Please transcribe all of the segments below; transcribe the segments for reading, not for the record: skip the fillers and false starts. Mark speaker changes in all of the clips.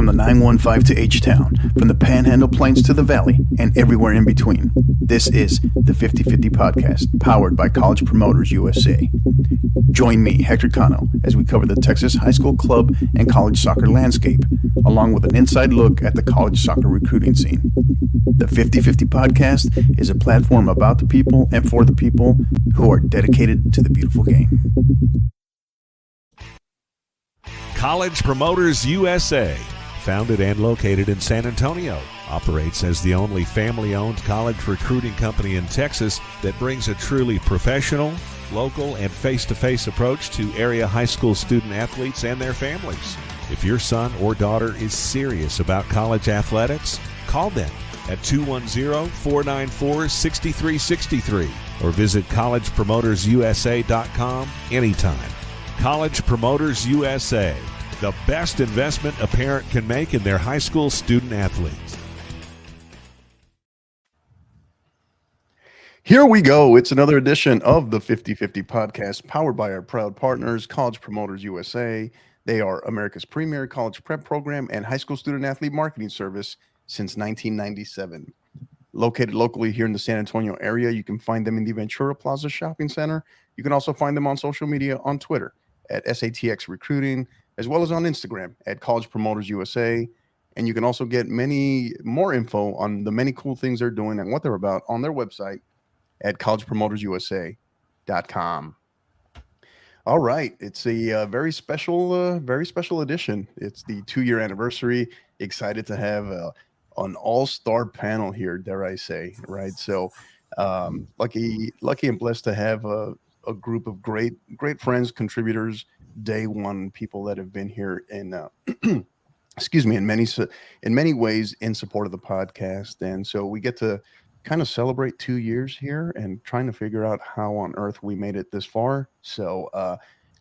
Speaker 1: From the 915 to H-Town, from the Panhandle Plains to the Valley, and everywhere in between. This is the 50/50 Podcast, powered by College Promoters USA. Join me, Hector Cano, as we cover the Texas high school club and college soccer landscape, along with an inside look at the college soccer recruiting scene. The 50/50 Podcast is a platform about the people and for the people who are dedicated to the beautiful game.
Speaker 2: College Promoters USA, founded and located in San Antonio, operates as the only family-owned college recruiting company in Texas that brings a truly professional, local, and face-to-face approach to area high school student athletes and their families. If your son or daughter is serious about college athletics, call them at 210-494-6363 or visit collegepromotersusa.com anytime. College Promoters USA, the best investment a parent can make in their high school student athletes.
Speaker 1: Here we go. It's another edition of the 50/50 Podcast, powered by our proud partners, College Promoters USA. They are America's premier college prep program and high school student athlete marketing service since 1997. Located locally here in the San Antonio area, you can find them in the Ventura Plaza Shopping Center. You can also find them on social media on Twitter at SATX Recruiting, as well as on Instagram at College Promoters USA. And you can also get many more info on the many cool things they're doing and what they're about on their website at collegepromotersusa.com. All right, it's a very special edition. It's the 2-year anniversary. Excited to have an all-star panel here, dare I say, right? So lucky and blessed to have a group of great friends, contributors, day one, people that have been here in excuse me, in many ways in support of the podcast. And so we get to kind of celebrate 2 years here and trying to figure out how on earth we made it this far. So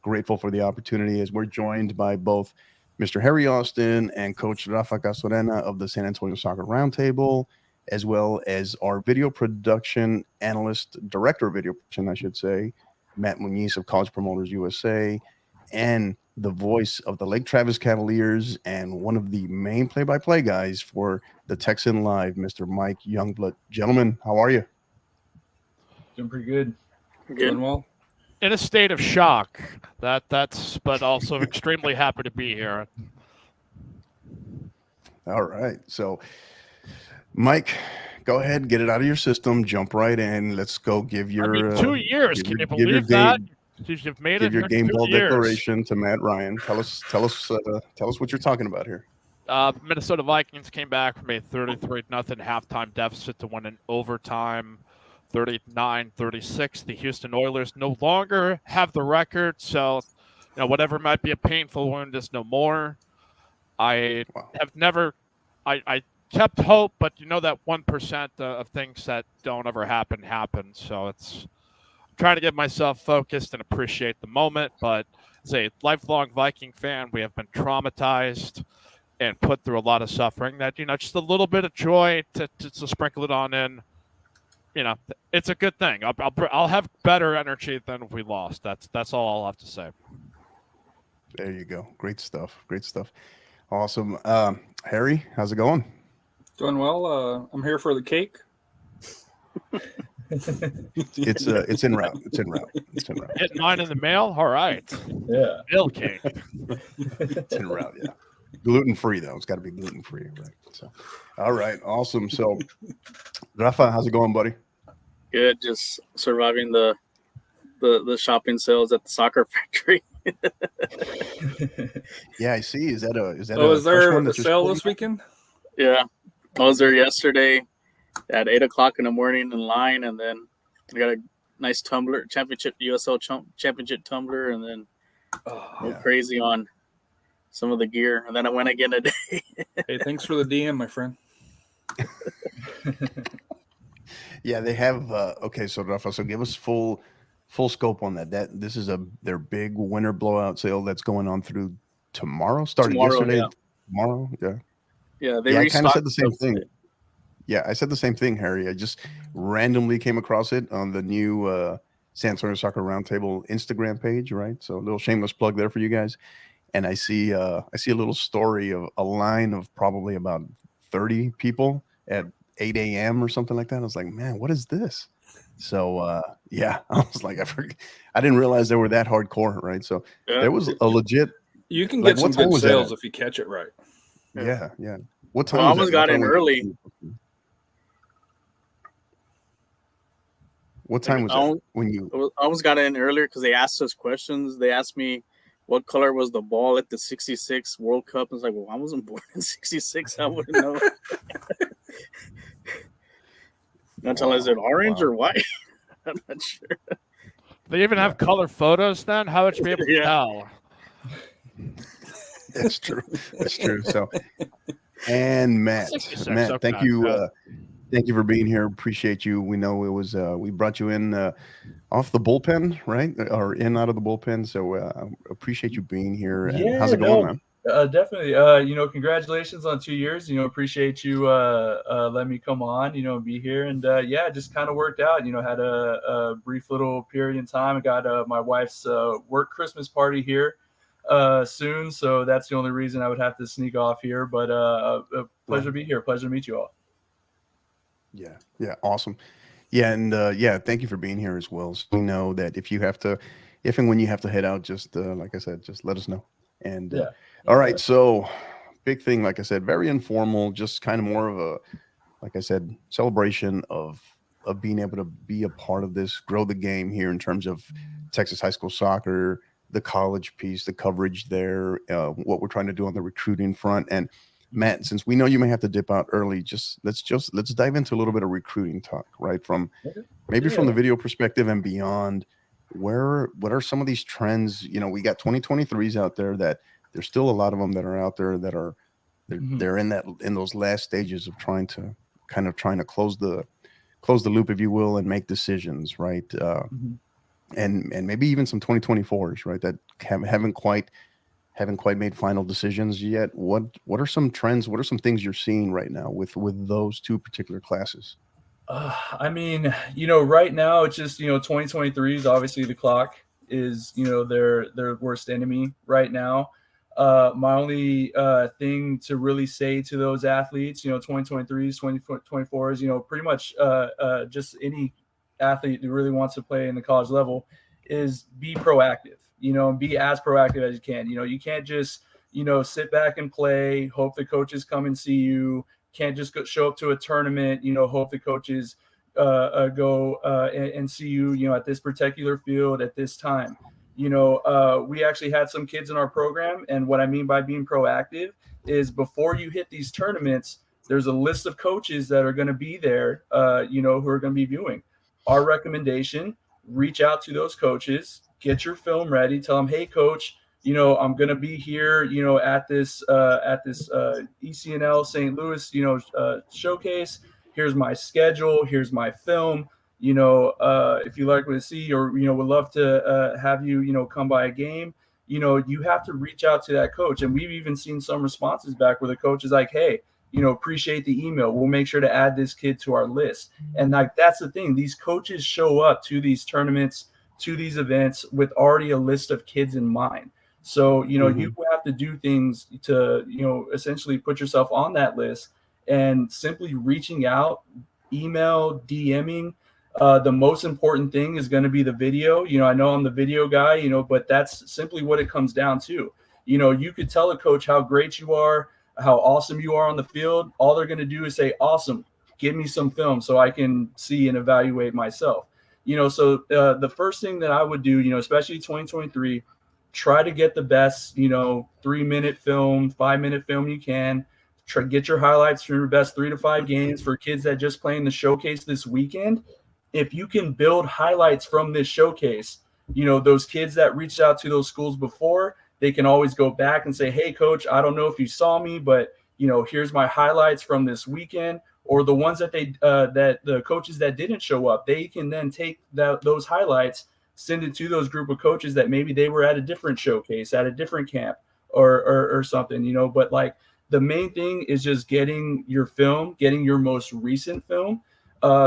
Speaker 1: grateful for the opportunity, as we're joined by both Mr. Harry Austin and Coach Rafa Castorena of the San Antonio Soccer Roundtable, as well as our video production analyst, director of video production, I should say, Matt Muniz of College Promoters USA, and the voice of the Lake Travis Cavaliers and one of the main play-by-play guys for the Texan Live, Mr. Mike Youngblood. Gentlemen, how are you?
Speaker 3: Doing pretty good.
Speaker 4: Good.
Speaker 3: Doing well.
Speaker 4: In a state of shock, that's but also extremely happy to be here.
Speaker 1: All right. So, Mike, go ahead, get it out of your system, jump right in. Let's go give your
Speaker 4: 2 years. Can you believe that? You've made it.
Speaker 1: Give your game ball declaration to Matt Ryan. Tell us what you're talking about here.
Speaker 4: Minnesota Vikings came back from a 33-0 halftime deficit to win in overtime, 39-36. The Houston Oilers no longer have the record, so whatever might be a painful wound is no more. I kept hope, but that 1% of things that don't ever happen. So it's trying to get myself focused and appreciate the moment. But as a lifelong Viking fan, we have been traumatized and put through a lot of suffering. That just a little bit of joy to sprinkle it on in. It's a good thing. I'll have better energy than if we lost. That's all I'll have to say.
Speaker 1: There you go. Great stuff. Awesome. Harry, how's it going?
Speaker 3: Doing well. I'm here for the cake.
Speaker 1: It's en route.
Speaker 4: Getting mine in the mail. All right.
Speaker 3: Yeah.
Speaker 4: Bill cake.
Speaker 1: It's en route. Yeah. Gluten-free though. It's got to be gluten-free, right? So, all right. Awesome. So, Rafa, how's it going, buddy?
Speaker 5: Good. Just surviving the shopping sales at the soccer factory.
Speaker 1: Yeah, I see. Is that
Speaker 3: is there a sale this weekend?
Speaker 5: Yeah. I was there yesterday at 8 o'clock in the morning in line, and then I got a nice tumbler, USL championship tumbler, and then went crazy on some of the gear. And then I went again today.
Speaker 3: Hey, thanks for the DM, my friend.
Speaker 1: Yeah, they have. Okay, so Rafa, so give us full scope on that. This is their big winter blowout sale that's going on through tomorrow. Started yesterday.
Speaker 5: Yeah.
Speaker 1: Tomorrow, yeah.
Speaker 5: Yeah,
Speaker 1: I kind of said the same thing. Yeah, I said the same thing, Harry. I just randomly came across it on the new San Antonio Soccer Roundtable Instagram page, right? So a little shameless plug there for you guys. and I see a little story of a line of probably about 30 people at 8 a.m. or something like that. I was like, man, what is this? So yeah, I was like, I didn't realize they were that hardcore, right? So there was a legit.
Speaker 3: You can get some good sales if you catch it right.
Speaker 1: Yeah. What time?
Speaker 5: I almost got in early.
Speaker 1: What time was it when you?
Speaker 5: I almost got in earlier because they asked us questions. They asked me what color was the ball at the '66 World Cup. I was like, well, I wasn't born in '66. I wouldn't know. Not telling is it orange or white? I'm not sure.
Speaker 4: They even have color photos then? How would you be able to tell?
Speaker 1: That's true. That's true. So, and Matt,
Speaker 4: okay,
Speaker 1: thank you. Thank you for being here. Appreciate you. We know it was we brought you in off the bullpen, right? Or in out of the bullpen. So appreciate you being here.
Speaker 6: Yeah,
Speaker 1: how's it going, man?
Speaker 6: Definitely. Congratulations on 2 years. Appreciate you letting me come on, and be here. And yeah, just kind of worked out. Had a brief little period in time. I got my wife's work Christmas party here soon, so that's the only reason I would have to sneak off here. But a pleasure to be here. Pleasure to meet you all.
Speaker 1: Yeah, awesome. Yeah, and thank you for being here as well. So we know that if and when you have to head out, just like I said, just let us know. And all right, so big thing, like I said, very informal, just kind of more of a, like I said, celebration of being able to be a part of this, grow the game here in terms of Texas high school soccer, the college piece, the coverage there, what we're trying to do on the recruiting front. And Matt, since we know you may have to dip out early, let's dive into a little bit of recruiting talk, right? From maybe from the video perspective and beyond. What are some of these trends? We got 2023s out there that there's still a lot of them that are out there that are they're in those last stages of trying to close the loop, if you will, and make decisions, right? And maybe even some 2024s, right? That haven't quite made final decisions yet. What are some trends? What are some things you're seeing right now with those two particular classes?
Speaker 6: Right now it's just 2023 is obviously the clock is their worst enemy right now. My only thing to really say to those athletes, 2023s, 2024s, pretty much just any athlete who really wants to play in the college level is be proactive. And be as proactive as you can. You can't just, sit back and play, hope the coaches come and see you. Can't just show up to a tournament, hope the coaches go and see you, at this particular field at this time. We actually had some kids in our program. And what I mean by being proactive is before you hit these tournaments, there's a list of coaches that are going to be there, who are going to be viewing. Our recommendation, reach out to those coaches, get your film ready, tell them, hey, coach, I'm going to be here, at this ECNL St. Louis, showcase. Here's my schedule. Here's my film. If you like what to see or, would love to have you, come by a game, you have to reach out to that coach. And we've even seen some responses back where the coach is like, hey, appreciate the email. We'll make sure to add this kid to our list. And that's the thing. These coaches show up to these tournaments, to these events with already a list of kids in mind. So, you have to do things to, essentially put yourself on that list and simply reaching out, email, DMing. The most important thing is going to be the video. I know I'm the video guy, but that's simply what it comes down to. You could tell a coach how great you are, how awesome you are on the field. All they're going to do is say, awesome, give me some film so I can see and evaluate myself. So the first thing that I would do, especially 2023, try to get the best, 3-minute film, 5-minute film you can. Try get your highlights from your best 3 to 5 games for kids that just play in the showcase this weekend. If you can build highlights from this showcase, those kids that reached out to those schools before, they can always go back and say, hey, coach, I don't know if you saw me, but, here's my highlights from this weekend. Or the ones that that the coaches that didn't show up, they can then take those highlights, send it to those group of coaches that maybe they were at a different showcase, at a different camp or something, But like the main thing is just getting your film, getting your most recent film,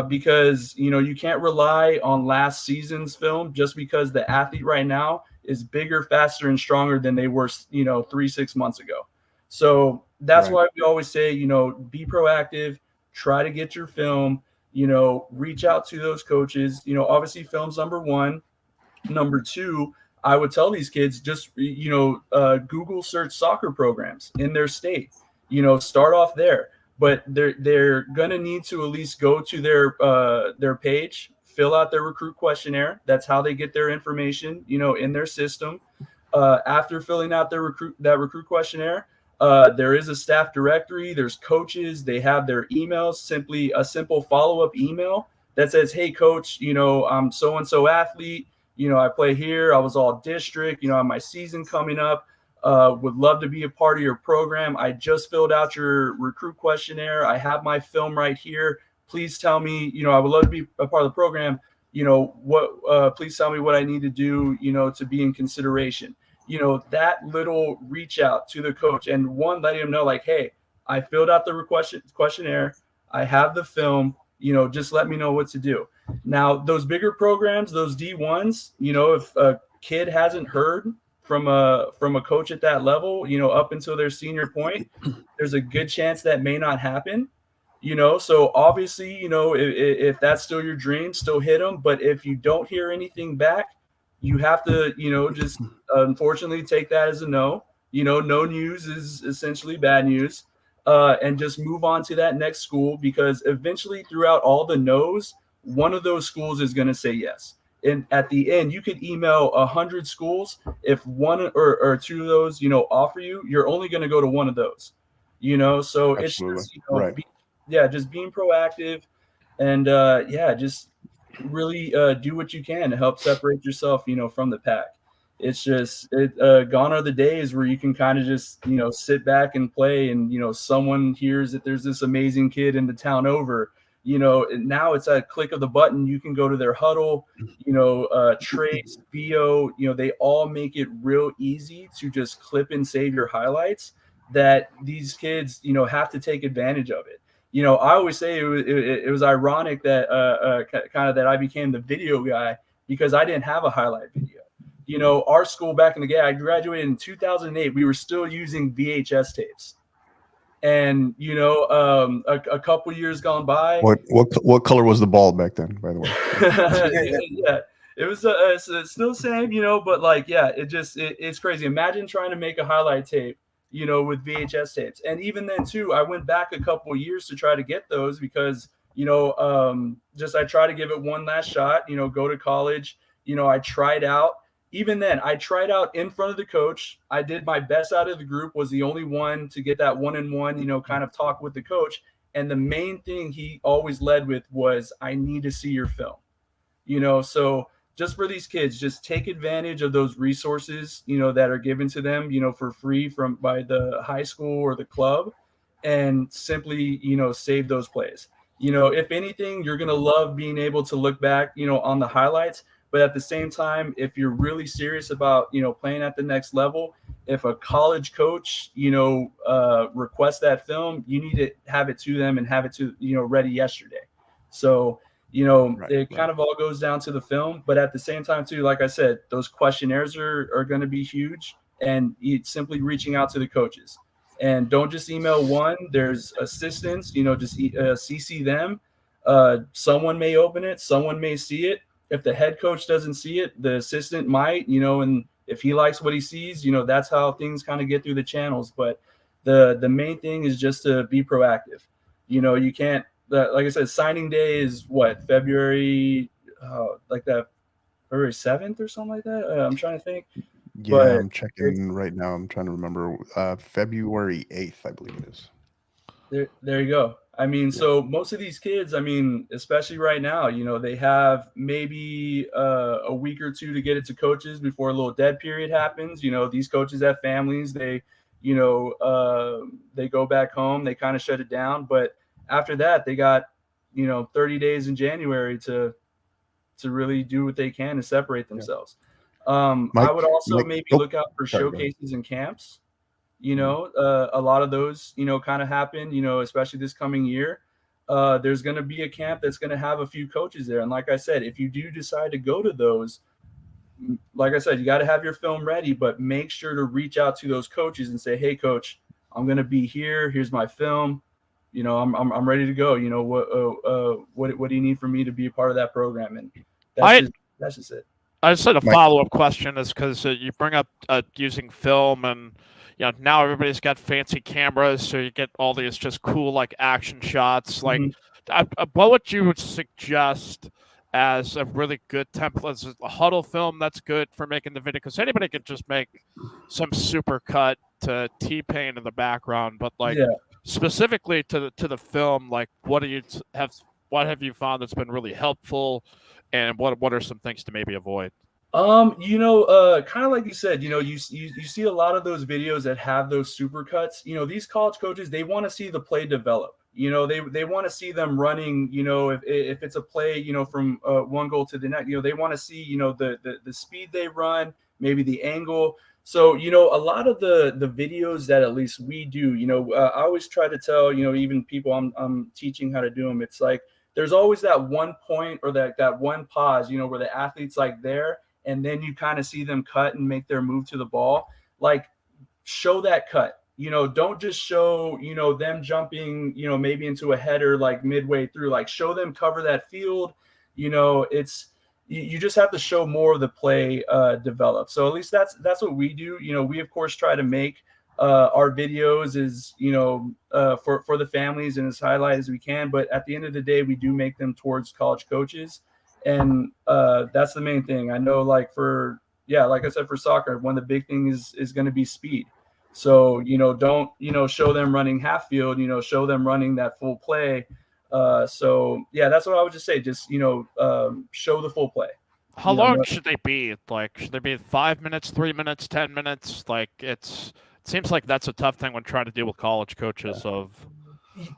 Speaker 6: because, you can't rely on last season's film just because the athlete right now is bigger, faster, and stronger than they were, 3-6 months ago. So that's why we always say, be proactive, try to get your film, reach out to those coaches. Obviously film's number one. Number two, I would tell these kids just, Google search soccer programs in their state, start off there. But they're going to need to at least go to their page, fill out their recruit questionnaire. That's how they get their information, in their system. After filling out their recruit questionnaire, there is a staff directory. There's coaches. They have their emails, simply a simple follow-up email that says, hey, coach, I'm so-and-so athlete. I play here. I was all district. I have my season coming up. Would love to be a part of your program. I just filled out your recruit questionnaire. I have my film right here. Please tell me, I would love to be a part of the program. Please tell me what I need to do, to be in consideration. That little reach out to the coach and letting them know like, hey, I filled out the questionnaire. I have the film, just let me know what to do. Now, those bigger programs, those D1s, if a kid hasn't heard from a coach at that level, up until their senior point, there's a good chance that may not happen, so obviously, if that's still your dream, still hit them. But if you don't hear anything back, you have to, just unfortunately take that as a no. No news is essentially bad news, and just move on to that next school, because eventually throughout all the no's, one of those schools is going to say yes. And at the end, you could email 100 schools. If one or two of those, offer you, you're only going to go to one of those, so
Speaker 1: Absolutely.
Speaker 6: It's just,
Speaker 1: right.
Speaker 6: just being proactive and, just really do what you can to help separate yourself, from the pack. It's just gone are the days where you can kind of just, sit back and play and, someone hears that there's this amazing kid in the town over. Now it's a click of the button. You can go to their huddle, Trace, Bio, they all make it real easy to just clip and save your highlights, that these kids, have to take advantage of it. I always say it was ironic that kind of that I became the video guy, because I didn't have a highlight video. Our school back in the day, I graduated in 2008. We were still using VHS tapes. And a couple years gone by.
Speaker 1: What color was the ball back then, by the way?
Speaker 6: Yeah, it was it's still the same, but it's crazy. Imagine trying to make a highlight tape, with VHS tapes. And even then too, I went back a couple of years to try to get those, because I try to give it one last shot, go to college. I tried out. Even then, I tried out in front of the coach. I did my best out of the group, was the only one to get that one-on-one, kind of talk with the coach. And the main thing he always led with was, I need to see your film. So just for these kids, just take advantage of those resources, that are given to them, for free by the high school or the club, and simply, save those plays. If anything, you're going to love being able to look back, on the highlights. But at the same time, if you're really serious about, playing at the next level, if a college coach, requests that film, you need to have it to them and have it ready yesterday. So, it kind of all goes down to the film. But at the same time, too, like I said, those questionnaires are going to be huge, and it's simply reaching out to the coaches. And don't just email one. There's assistants, just CC them. Someone may open it. Someone may see it. If the head coach doesn't see it, the assistant might, and if he likes what he sees, that's how things kind of get through the channels. But the main thing is just to be proactive. You can't, like I said, signing day is what, February 7th or something like that. I'm trying to think.
Speaker 1: Yeah, but I'm checking right now. I'm trying to remember. February 8th, I believe it is.
Speaker 6: There you go. So most of these kids, especially right now, they have maybe a week or two to get it to coaches before a little dead period happens. These coaches have families. They go back home. They kind of shut it down. But after that, they got, 30 days in January to really do what they can to separate themselves. I would also maybe look out for showcases and camps. A lot of those, kind of happen, especially this coming year. There's going to be a camp that's going to have a few coaches there. And like I said, if you do decide to go to those, like I said, you got to have your film ready, but make sure to reach out to those coaches and say, hey, coach, I'm going to be here. Here's my film. You know, I'm ready to go. You know, what do you need for me to be a part of that program? And that's just it.
Speaker 4: I just had a follow-up question is because you bring up using film, and you know, now everybody's got fancy cameras, so you get all these just cool like action shots. Like, what would you suggest as a really good template? Is a huddle film that's good for making the video? Because anybody could just make some super cut to T-Pain in the background, but like specifically to the film, like what have you found that's been really helpful, and what are some things to maybe avoid?
Speaker 6: You know, kind of like you said, you know, you see a lot of those videos that have those super cuts. You know, these college coaches, they want to see the play develop. You know, they want to see them running, you know, if it's a play, you know, from one goal to the next, you know, they want to see, you know, the speed they run, maybe the angle. So, you know, a lot of the videos that at least we do, you know, I always try to tell, you know, even people I'm teaching how to do them. It's like, there's always that one point or that one pause, you know, where the athlete's like there, and then you kind of see them cut and make their move to the ball. Like, show that cut. You know, don't just show, you know, them jumping, you know, maybe into a header like midway through. Like, show them cover that field. You know, you just have to show more of the play develop. So at least that's what we do. You know, we of course try to make our videos is, you know, for the families and as highlight as we can. But at the end of the day, we do make them towards college coaches. And that's the main thing. I know, like like I said, for soccer, one of the big things is going to be speed. So, you know, don't, you know, show them running half field, you know, show them running that full play. So, yeah, that's what I would just say. Just, you know, show the full play.
Speaker 4: How long should they be? Like, should they be 5 minutes, 3 minutes, 10 minutes? Like, it seems like that's a tough thing when trying to deal with college coaches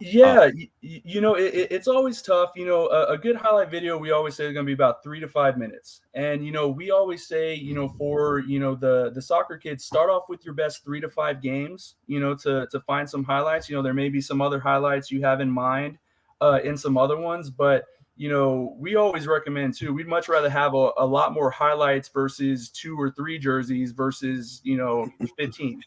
Speaker 6: you know, it's always tough. You know, a good highlight video, we always say is going to be about 3 to 5 minutes. And, you know, we always say, you know, for, you know, the soccer kids, start off with your best 3 to 5 games, you know, to find some highlights. You know, there may be some other highlights you have in mind in some other ones, but, you know, we always recommend too, we'd much rather have a lot more highlights versus 2 or 3 jerseys versus, you know, 15.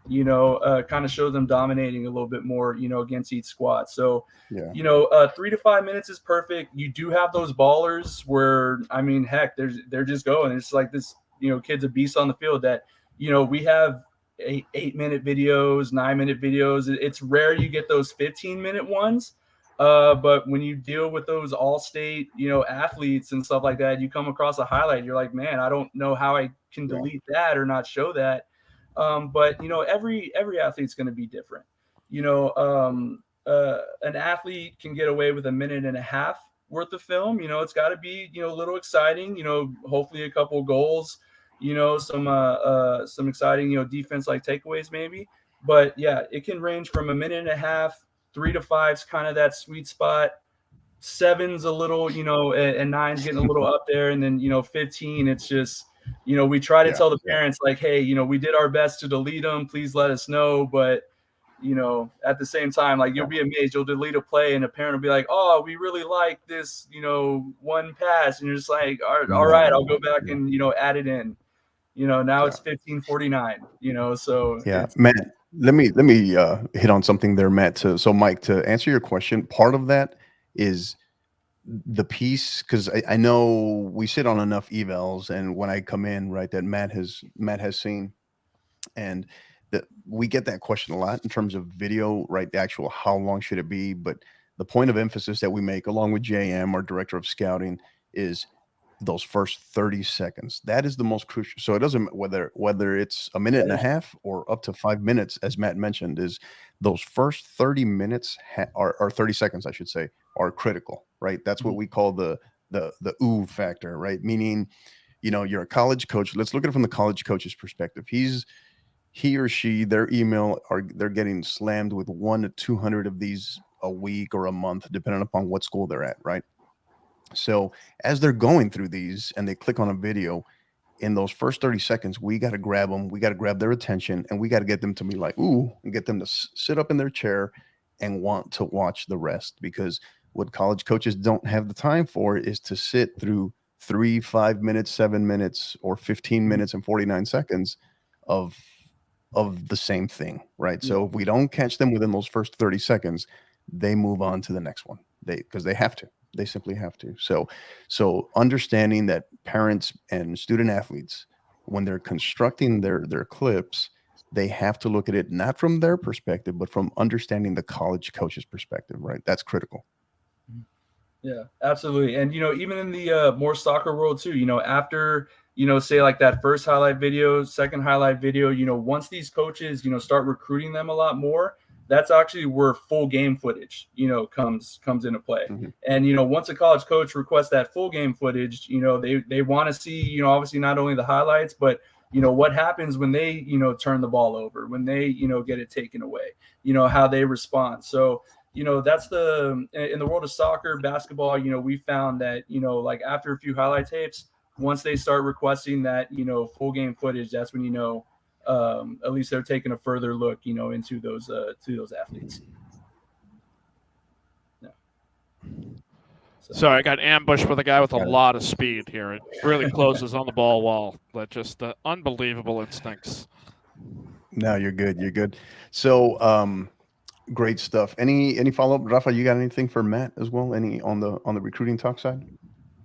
Speaker 6: You know, kind of shows them dominating a little bit more, you know, against each squad. So, you know, 3 to 5 minutes is perfect. You do have those ballers where, I mean, heck, they're just going. It's like this, you know, kid's a beast on the field that, you know, we have 8-minute videos, 9-minute videos. It's rare you get those 15-minute ones. But when you deal with those all-state, you know, athletes and stuff like that, you come across a highlight, you're like, man, I don't know how I can delete that or not show that. But, you know, every athlete's going to be different. You know, an athlete can get away with 1.5 minutes worth of film. You know, it's got to be, you know, a little exciting, you know, hopefully a couple goals, you know, some exciting, you know, defense like takeaways maybe. But yeah, it can range from 1.5 minutes, 3 to 5's kind of that sweet spot. 7's a little, you know, and 9's getting a little up there. And then, you know, 15, it's just, you know, we try to tell the parents like, hey, you know, we did our best to delete them. Please let us know. But, you know, at the same time, like, you'll be amazed. You'll delete a play and a parent will be like, oh, we really like this, you know, one pass. And you're just like, all right, I'll go back and, you know, add it in. You know, now it's 15:49, you know, so.
Speaker 1: Yeah, Matt, let me hit on something there, Matt. So Mike, to answer your question, part of that is the piece, because I know we sit on enough evals, and when I come in, right, that Matt has seen, and that we get that question a lot in terms of video, right? The actual how long should it be? But the point of emphasis that we make, along with JM, our director of scouting, is those first 30 seconds. That is the most crucial. So it doesn't whether it's 1.5 minutes or up to 5 minutes, as Matt mentioned, is those first 30 minutes or 30 seconds, I should say, are critical, right? That's what we call the ooh factor, right? Meaning, you know, you're a college coach. Let's look at it from the college coach's perspective. He or she, their email, they're getting slammed with 100 to 200 of these a week or a month, depending upon what school they're at, right? So as they're going through these and they click on a video, in those first 30 seconds, we got to grab them. We got to grab their attention, and we got to get them to be like, ooh, and get them to sit up in their chair and want to watch the rest. Because what college coaches don't have the time for is to sit through 3, 5 minutes, 7 minutes, or 15 minutes and 49 seconds of the same thing, right? So if we don't catch them within those first 30 seconds, they move on to the next one. Because they have to. They simply have to. So understanding that parents and student athletes, when they're constructing their clips, they have to look at it not from their perspective, but from understanding the college coach's perspective, right? That's critical.
Speaker 6: Yeah, absolutely. And, even in the more soccer world too, after, say like that first highlight video, second highlight video, once these coaches, start recruiting them a lot more, that's actually where full game footage, comes into play.
Speaker 1: Mm-hmm.
Speaker 6: And, once a college coach requests that full game footage, they want to see, obviously not only the highlights, but, what happens when they, turn the ball over, when they, get it taken away, how they respond. So, that's in the world of soccer, basketball, we found that, like after a few highlight tapes, once they start requesting that, full game footage, that's when, at least they're taking a further look, into those athletes. Yeah.
Speaker 4: Sorry, I got ambushed with a guy with a lot of speed here. It really closes on the ball wall. But just unbelievable instincts.
Speaker 1: No, you're good. You're good. So, great stuff. Any follow-up, Rafa? You got anything for Matt as well? Any on the recruiting talk side?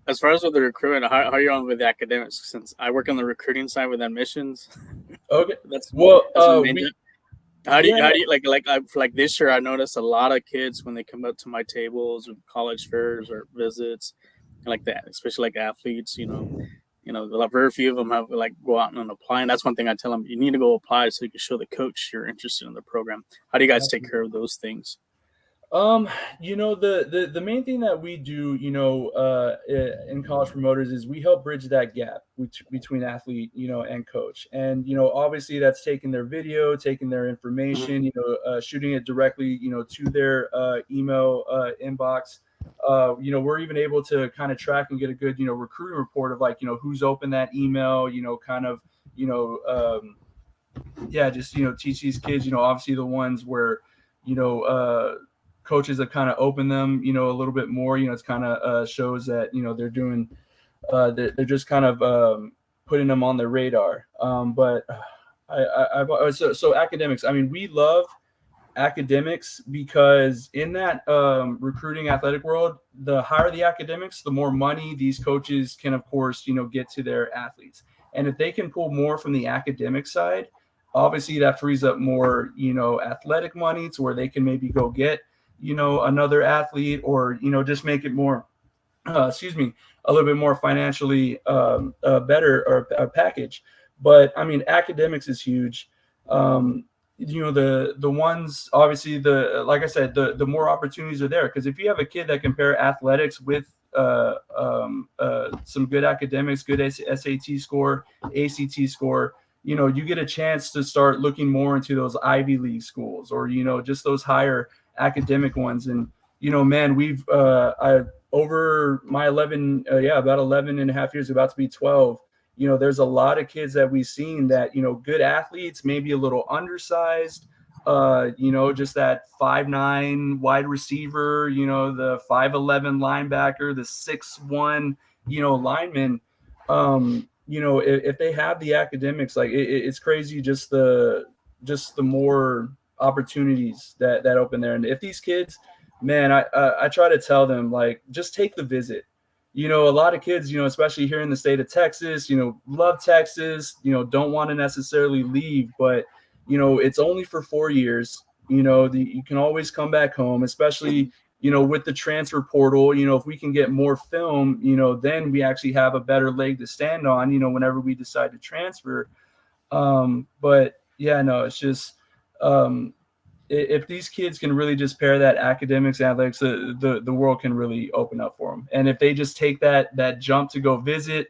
Speaker 5: As far as with the recruitment, how are you on with the academics? Since I work on the recruiting side with admissions.
Speaker 6: Okay,
Speaker 5: that's
Speaker 6: well.
Speaker 5: How do you like this year? I noticed a lot of kids when they come up to my tables or college fairs or visits, like that, especially like athletes. Very few of them have go out and apply, and that's one thing I tell them: you need to go apply so you can show the coach you're interested in the program. How do you guys take care of those things?
Speaker 6: The main thing that we do, in College Promoters is we help bridge that gap between athlete, and coach. And, obviously that's taking their video, taking their information, shooting it directly, to their email inbox. We're even able to kind of track and get a good, recruiting report of who's opened that email, just, teach these kids, obviously the ones where, coaches have kind of opened them, a little bit more. It's kind of shows that they're doing, they're just kind of putting them on their radar. But so academics. I mean, we love academics because in that recruiting athletic world, the higher the academics, the more money these coaches can, of course, get to their athletes. And if they can pull more from the academic side, obviously that frees up more, athletic money to where they can maybe go get another athlete or, just make it more, a little bit more financially better or a package. But I mean, academics is huge. The ones, obviously like I said, the more opportunities are there. Because if you have a kid that can pair athletics with some good academics, good SAT score, ACT score, you get a chance to start looking more into those Ivy League schools or, just those higher academic ones. And man, we've over my about 11 and a half years, about to be 12, there's a lot of kids that we've seen that good athletes, maybe a little undersized, just that 5'9" wide receiver, the 5'11" linebacker, the 6'1" lineman. If they have the academics, it's crazy just the more opportunities that open there. And if these kids, man, I try to tell them, just take the visit. A lot of kids, especially here in the state of Texas, love Texas, don't want to necessarily leave, but it's only for 4 years. You can always come back home, especially with the transfer portal. If we can get more film, then we actually have a better leg to stand on, whenever we decide to transfer. But yeah, no, it's just if these kids can really just pair that academics, athletics, the world can really open up for them. And if they just take that jump to go visit,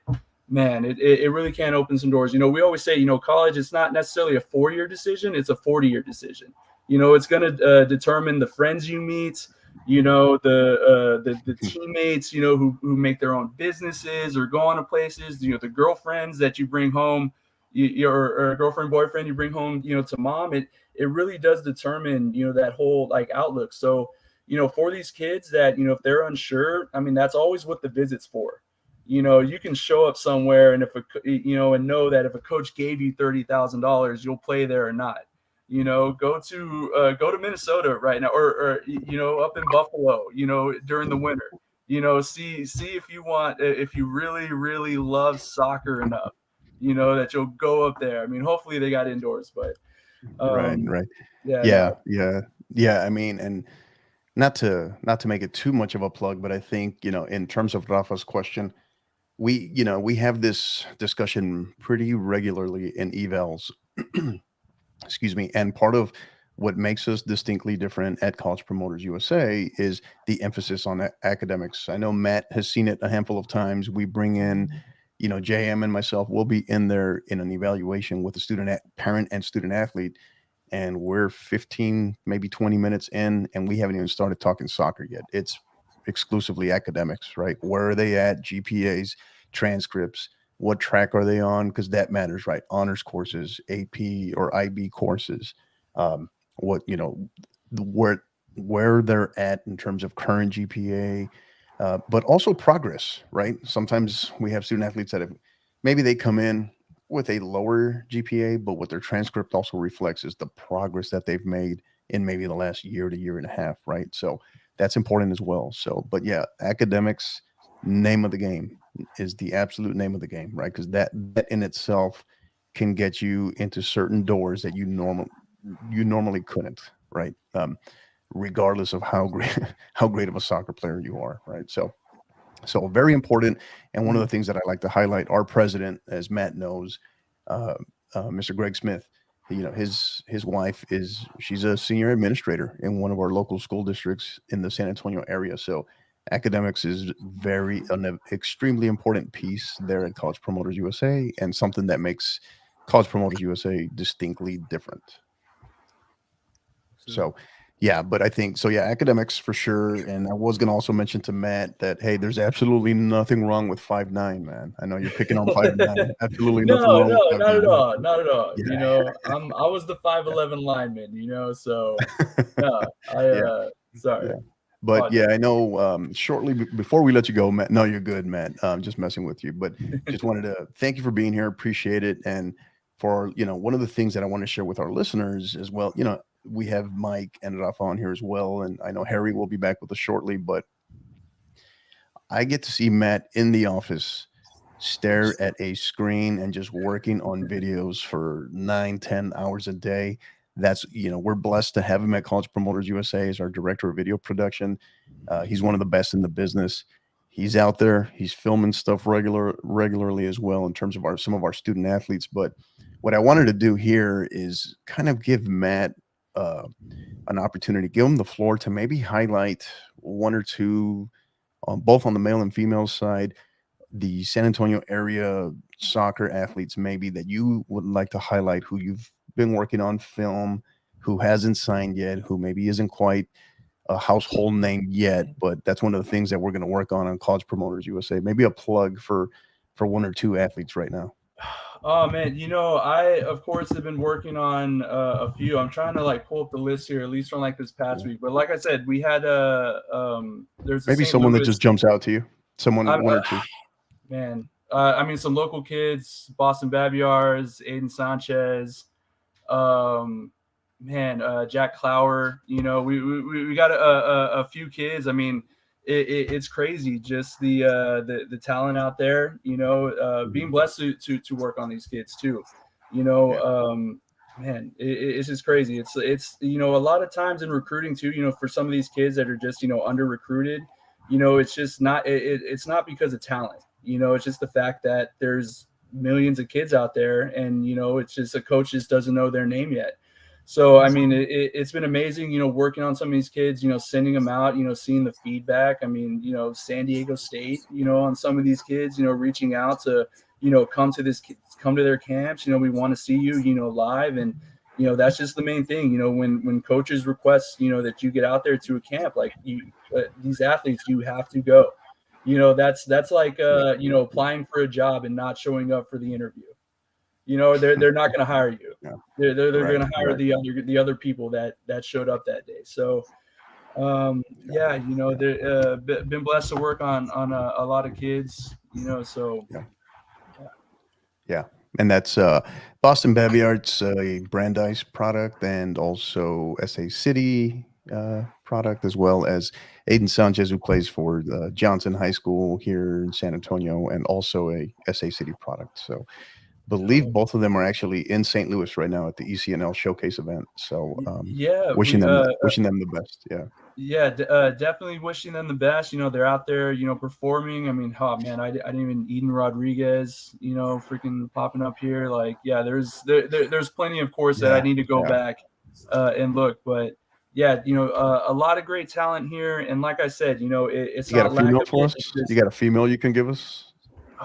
Speaker 6: man, it really can open some doors. We always say, college, it's not necessarily a 4-year decision. It's a 40-year decision. It's going to determine the friends you meet, the teammates, who make their own businesses or go on to places, the girlfriends that you bring home, or a girlfriend, boyfriend you bring home, to mom. It really does determine, that whole outlook. So, for these kids that, if they're unsure, I mean, that's always what the visit's for. You know, you can show up somewhere, and and know that if a coach gave you $30,000, you'll play there or not. You know, go to Minnesota right now, or up in Buffalo, during the winter. See if you really, really love soccer enough, that you'll go up there. I mean, hopefully they got indoors, but
Speaker 1: right. Yeah. I mean, and not to make it too much of a plug, but I think, in terms of Rafa's question, we have this discussion pretty regularly in evals. Excuse me. And part of what makes us distinctly different at College Promoters USA is the emphasis on academics. I know Matt has seen it a handful of times. We bring in, JM and myself will be in there in an evaluation with a parent and student athlete, and we're 15, maybe 20 minutes in, and we haven't even started talking soccer yet. It's exclusively academics, right? Where are they at? GPAs, transcripts, what track are they on? Because that matters, right? Honors courses, AP or IB courses, where they're at in terms of current GPA, but also progress, right? Sometimes we have student athletes that maybe they come in with a lower GPA, but what their transcript also reflects is the progress that they've made in maybe the last year to year and a half, right? So that's important as well. So, but yeah, academics, name of the game, is the absolute name of the game, right? Because that in itself can get you into certain doors that you normally couldn't, right? Regardless of how great of a soccer player you are, right? So very important. And one of the things that I like to highlight, our president, as Matt knows, Mr. Greg Smith, his wife she's a senior administrator in one of our local school districts in the San Antonio area. So academics is an extremely important piece there at College Promoters USA, and something that makes College Promoters USA distinctly different. So, yeah, but I think so. Yeah, academics for sure. And I was going to also mention to Matt that, hey, there's absolutely nothing wrong with 5'9", man. I know you're picking on 5'9". Absolutely nothing wrong.
Speaker 6: No, not at all, not at all. Yeah. I was the 5'11" lineman. So sorry.
Speaker 1: Yeah. But yeah, I know shortly before we let you go, Matt, no, you're good, Matt. I'm just messing with you, but just wanted to thank you for being here. Appreciate it. And for, one of the things that I want to share with our listeners as well, we have Mike and Rafa on here as well. And I know Harry will be back with us shortly, but I get to see Matt in the office stare at a screen and just working on videos for 9-10 hours a day. That's, we're blessed to have him at College Promoters USA as our director of video production. He's one of the best in the business. He's out there. He's filming stuff regularly as well in terms of some of our student athletes. But what I wanted to do here is kind of give Matt an opportunity, give him the floor to maybe highlight one or two, both on the male and female side, the San Antonio area soccer athletes maybe that you would like to highlight, who you've been working on film, who hasn't signed yet, who maybe isn't quite a household name yet, but that's one of the things that we're going to work on College Promoters USA. Maybe a plug for one or two athletes right now.
Speaker 6: Oh man, I of course have been working on a few. I'm trying to pull up the list here, at least from this past week. But like I said, we had there's
Speaker 1: maybe someone that just jumps out to you. Someone one or two.
Speaker 6: Man, some local kids, Boston Babiars, Aiden Sanchez, Jack Clower. We got a few kids. I mean, it's crazy, just the talent out there. Being blessed to work on these kids too. It's just crazy. It's a lot of times in recruiting too. For some of these kids that are just under recruited, it's just not. It's not because of talent. It's just the fact that there's millions of kids out there, and it's just a coach just doesn't know their name yet. So, I mean, it's been amazing, working on some of these kids, sending them out, seeing the feedback. I mean, San Diego State, on some of these kids, reaching out to, come to their camps. We want to see you, live. And, that's just the main thing, when coaches request, that you get out there to a camp, these athletes, you have to go. That's like, applying for a job and not showing up for the interview. They're not going to hire you. Yeah. They're going to hire the other people that showed up that day. So, they've been blessed to work on a lot of kids. So
Speaker 1: yeah. And that's Boston Babyart's Brandeis product, and also SA City product, as well as Aiden Sanchez, who plays for Johnson High School here in San Antonio, and also a SA City product. So believe both of them are actually in St. Louis right now at the ECNL Showcase event. So wishing them the best.
Speaker 6: Definitely wishing them the best. They're out there, performing. I mean, oh man, I didn't even Eden Rodriguez, freaking popping up here. Like, yeah, there's plenty, of course, that I need to go back and look, but yeah, a lot of great talent here. And like I said, it's
Speaker 1: you got a female for us. You got a female you can give us?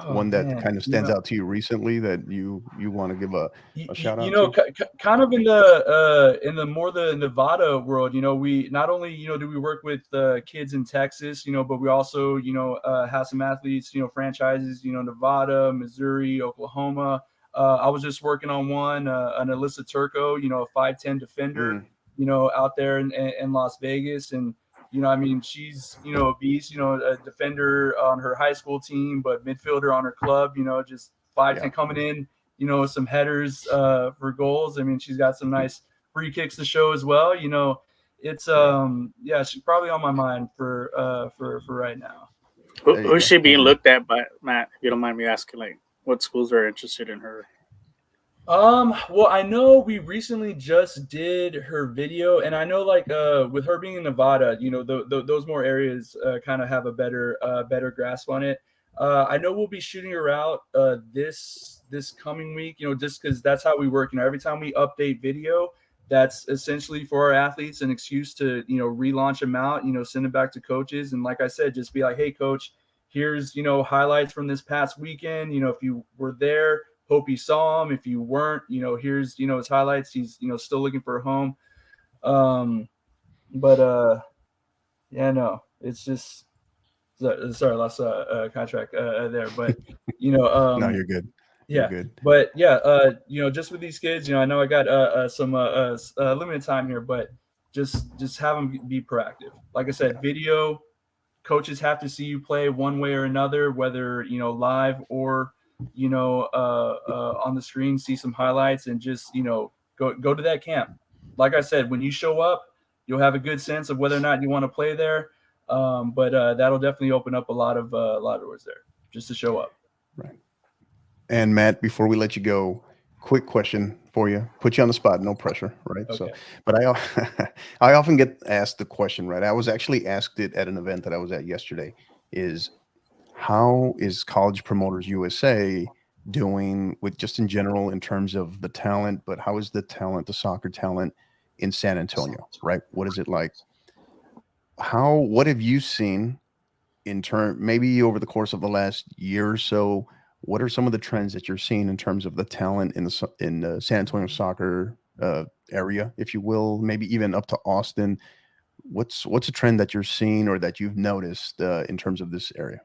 Speaker 1: One that kind of stands out to you recently that you want to give a shout out to?
Speaker 6: Kind of in the more the Nevada world, we not only do we work with kids in Texas, but we also have some athletes, franchises, Nevada, Missouri, Oklahoma. I was just working on one, an Alyssa Turco, a 5'10" defender, out there in Las Vegas. And I mean, she's, a beast, a defender on her high school team, but midfielder on her club, just 5'10" coming in, some headers for goals. I mean, she's got some nice free kicks to show as well. It's she's probably on my mind for right now.
Speaker 5: Who's she being looked at by, Matt, if you don't mind me asking, like what schools are interested in her?
Speaker 6: Well, I know we recently just did her video, and I know like with her being in Nevada, those more areas kind of have a better grasp on it. I know we'll be shooting her out this coming week, just because that's how we work. Every time we update video, that's essentially for our athletes an excuse to relaunch them out, send them back to coaches, and like I said, just be like, hey coach, here's highlights from this past weekend. If you were there, hope you saw him. If you weren't, here's his highlights. He's still looking for a home. It's just sorry, lost contract there, but
Speaker 1: no, you're good.
Speaker 6: Yeah,
Speaker 1: you're good.
Speaker 6: But yeah, just with these kids, I know I got some limited time here, but just have them be proactive. Like I said, video coaches have to see you play one way or another, whether live or on the screen, see some highlights, and just go to that camp. Like I said, when you show up, you'll have a good sense of whether or not you want to play there. But that'll definitely open up a lot of doors there just to show up.
Speaker 1: Right. And Matt, before we let you go, quick question for you. Put you on the spot, no pressure, right?
Speaker 6: Okay.
Speaker 1: So, but I often get asked the question, right? I was actually asked it at an event that I was at yesterday. Is how is College Promoters USA doing with just in general in terms of the talent, but how is the soccer talent in San Antonio, right? What is it like? What have you seen maybe over the course of the last year or so? What are some of the trends that you're seeing in terms of the talent in the San Antonio soccer area, if you will, maybe even up to Austin? What's a trend that you're seeing or that you've noticed in terms of this area?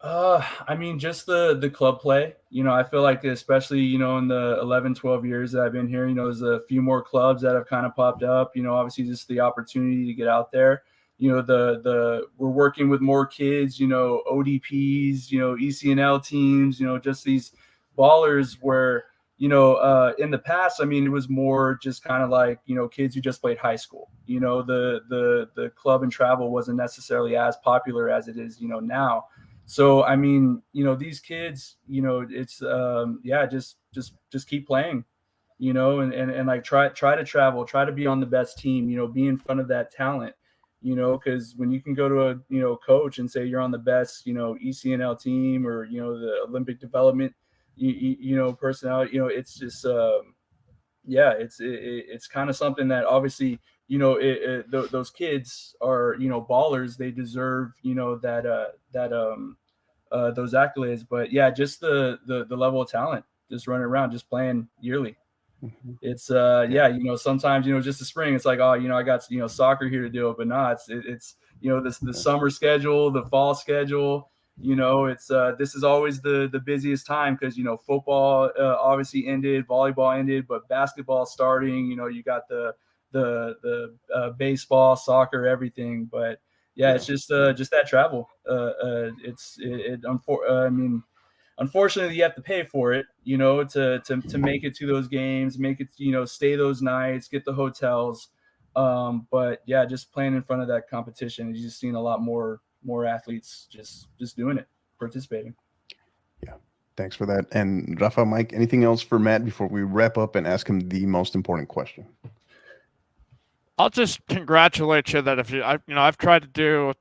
Speaker 6: I mean, just the club play, I feel like especially, in the 11, 12 years that I've been here, there's a few more clubs that have kind of popped up, obviously just the opportunity to get out there, we're working with more kids, ODPs, ECNL teams, just these ballers where, in the past, I mean, it was more just kind of like, kids who just played high school, the club and travel wasn't necessarily as popular as it is, now. So, I mean, these kids, it's, just keep playing, and like try to travel, try to be on the best team, be in front of that talent, because when you can go to a, coach and say you're on the best, ECNL team or, the Olympic development, personnel, it's just, it's kind of something that obviously, those kids are, ballers. They deserve, those accolades. But yeah, just the level of talent, just running around, just playing yearly. Mm-hmm. It's sometimes, just the spring, it's like, oh, I got, soccer here to do it, but no, it's the summer schedule, the fall schedule, it's this is always the busiest time because, football obviously ended, volleyball ended, but basketball starting, you got the baseball, soccer, everything. But yeah, it's just that travel. I mean, unfortunately, you have to pay for it, you know, to make it to those games, make it, you know, stay those nights, get the hotels. But yeah, just playing in front of that competition, you've just seen a lot more athletes just doing it, participating.
Speaker 1: Yeah, thanks for that. And Rafa, Mike, anything else for Matt before we wrap up and ask him the most important question?
Speaker 4: I'll just congratulate you that I've tried to do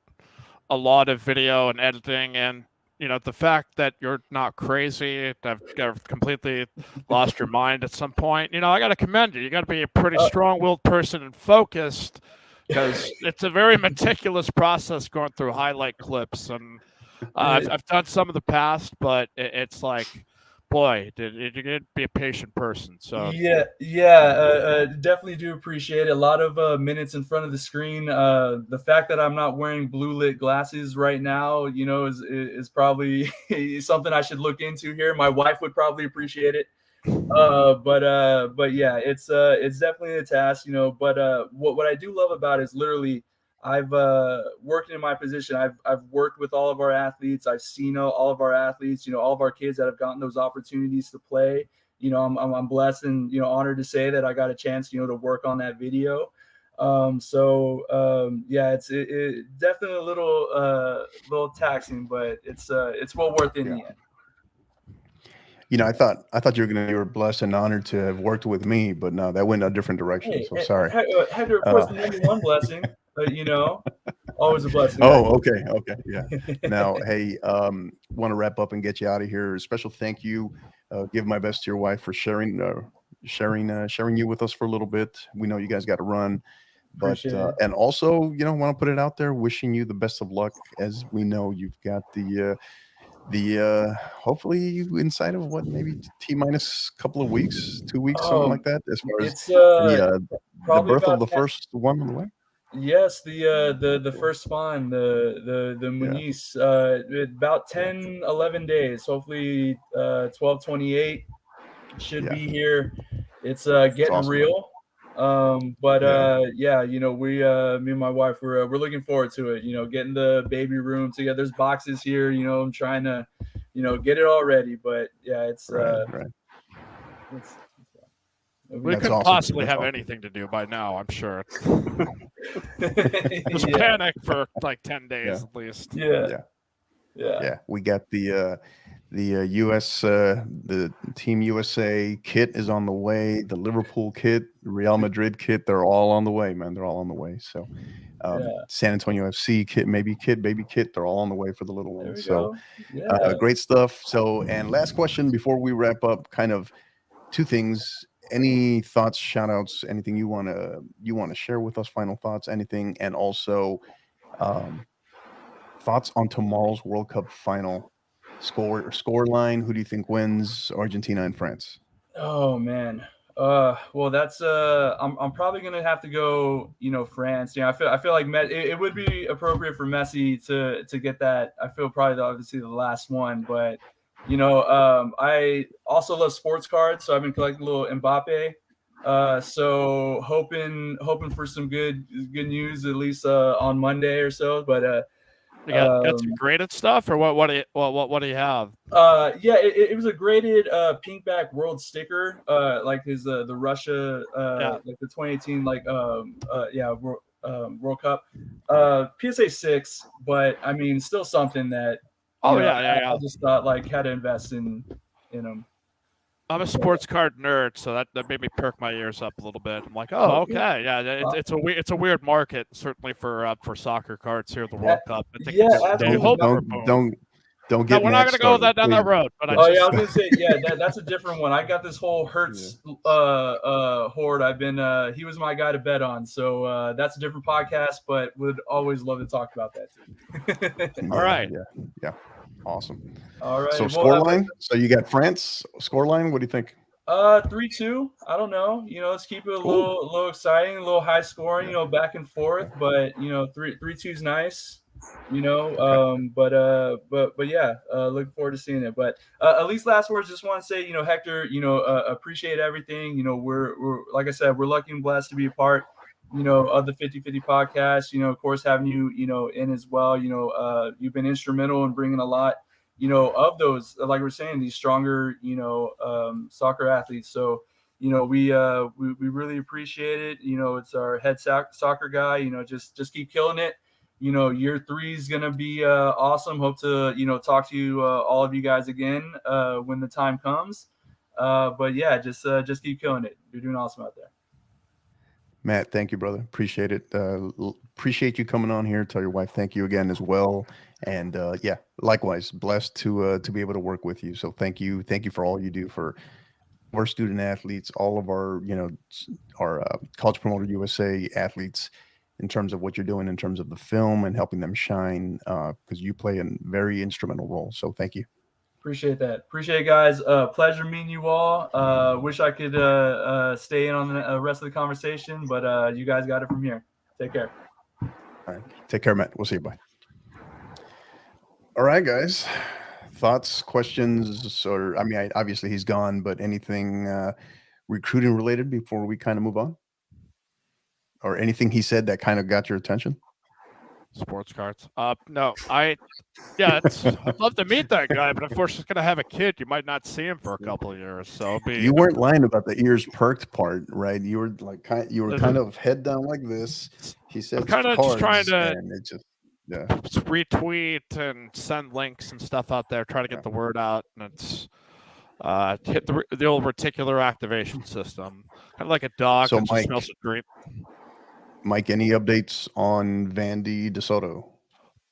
Speaker 4: a lot of video and editing, and the fact that you're not crazy, I've completely lost your mind at some point. I got to commend you. You got to be a pretty strong-willed person and focused, because it's a very meticulous process going through highlight clips. And I've done some of the past, but it's like, boy, you're gonna be a patient person. So
Speaker 6: definitely do appreciate it. A lot of minutes in front of the screen. The fact that I'm not wearing blue lit glasses right now, is probably something I should look into here. My wife would probably appreciate it. But yeah, it's definitely a task, But what I do love about it is literally, I've worked in my position. I've worked with all of our athletes. I've seen all of our athletes, all of our kids that have gotten those opportunities to play. I'm blessed and, honored to say that I got a chance, to work on that video. Yeah, it's definitely a little taxing, but it's well worth it in the end.
Speaker 1: I thought you were blessed and honored to have worked with me, but no, that went a different direction. So sorry.
Speaker 6: Hector, of course, the number one blessing. Always a blessing.
Speaker 1: Oh, okay. Yeah. Now, hey, want to wrap up and get you out of here. A special thank you. Give my best to your wife for sharing you with us for a little bit. We know you guys got to run, but and also, want to put it out there, wishing you the best of luck, as we know you've got the hopefully inside of maybe T-minus a couple of weeks, 2 weeks, something like that, as far as the birth of the first one on the way.
Speaker 6: Yes, the first spawn, the Muniz, about 10, 11 days, hopefully 12/28 should be here. It's getting awesome, real. Yeah, we me and my wife, we're looking forward to it, getting the baby room together. There's boxes here, I'm trying to, get it all ready, but yeah, it's
Speaker 1: right.
Speaker 4: We couldn't possibly have anything to do by now, I'm sure. Just panic for like 10 days at least.
Speaker 1: Yeah. We got the US, the Team USA kit is on the way. The Liverpool kit, Real Madrid kit, they're all on the way, man. They're all on the way. So San Antonio FC kit, baby kit, they're all on the way for the little ones. So great stuff. So, and last question before we wrap up, kind of two things. Any thoughts, shout outs, anything you want to share with us, final thoughts, anything, and also thoughts on tomorrow's World Cup final score line. Who do you think wins, Argentina and France?
Speaker 6: Oh man. Well, that's I'm probably gonna have to go, France. I feel like it would be appropriate for Messi to get that. I feel probably obviously the last one, but I also love sports cards, so I've been collecting a little Mbappe. So hoping for some good news at least on Monday or so. But
Speaker 4: you got some graded stuff, or what do you have?
Speaker 6: Yeah, it was a graded pinkback world sticker, like his the Russia like the 2018 World Cup, PSA 6, but I mean still something that. I just thought had to invest in them.
Speaker 4: I'm a sports card nerd, so that made me perk my ears up a little bit. I'm like, oh, okay, it's a weird market, certainly for soccer cards here at the World Cup. I think
Speaker 1: don't get.
Speaker 4: We're not going to go down that road. But
Speaker 6: I was going to say, that's a different one. I got this whole Hertz horde. I've been he was my guy to bet on, so that's a different podcast. But would always love to talk about that too.
Speaker 4: All right,
Speaker 1: yeah. Awesome.
Speaker 6: All right.
Speaker 1: So scoreline. So you got France scoreline. What do you think?
Speaker 6: 3-2. I don't know. Let's keep it a little exciting, a little high scoring. Back and forth. But 3-2 is nice. But yeah. Looking forward to seeing it. But at least last words. Just want to say, Hector. Appreciate everything. We're like I said, we're lucky and blessed to be a part of the 50/50 podcast, of course, having you, in as well. You've been instrumental in bringing a lot, of those, like we're saying, these stronger, soccer athletes. So, we really appreciate it. It's our head soccer guy. Just keep killing it. Year 3 is gonna be awesome. Hope to talk to you, all of you guys again when the time comes. But yeah, just keep killing it. You're doing awesome out there.
Speaker 1: Matt, thank you, brother. Appreciate it. Appreciate you coming on here. Tell your wife thank you again as well. And yeah, likewise, blessed to be able to work with you. So thank you for all you do for our student athletes, all of our our College Promoter USA athletes, in terms of what you're doing in terms of the film and helping them shine, because you play a very instrumental role. So thank you.
Speaker 6: Appreciate that. Appreciate it, guys. Pleasure meeting you all. Wish I could stay in on the rest of the conversation, but you guys got it from here. Take care.
Speaker 1: All right. Take care, Matt. We'll see you. Bye. All right, guys. Thoughts, questions, or obviously he's gone, but anything recruiting related before we kind of move on? Or anything he said that kind of got your attention?
Speaker 4: Sports cards. No, I'd love to meet that guy, but unfortunately, he's gonna have a kid. You might not see him for a couple of years. So
Speaker 1: you weren't lying about the ears perked part, right? You were like kind of head down like this. He said,
Speaker 4: kind of just trying to
Speaker 1: retweet
Speaker 4: and send links and stuff out there, try to get the word out, and it's hit the old reticular activation system, kind of like a dog that just smells a treat.
Speaker 1: Mike, any updates on Vandy DeSoto?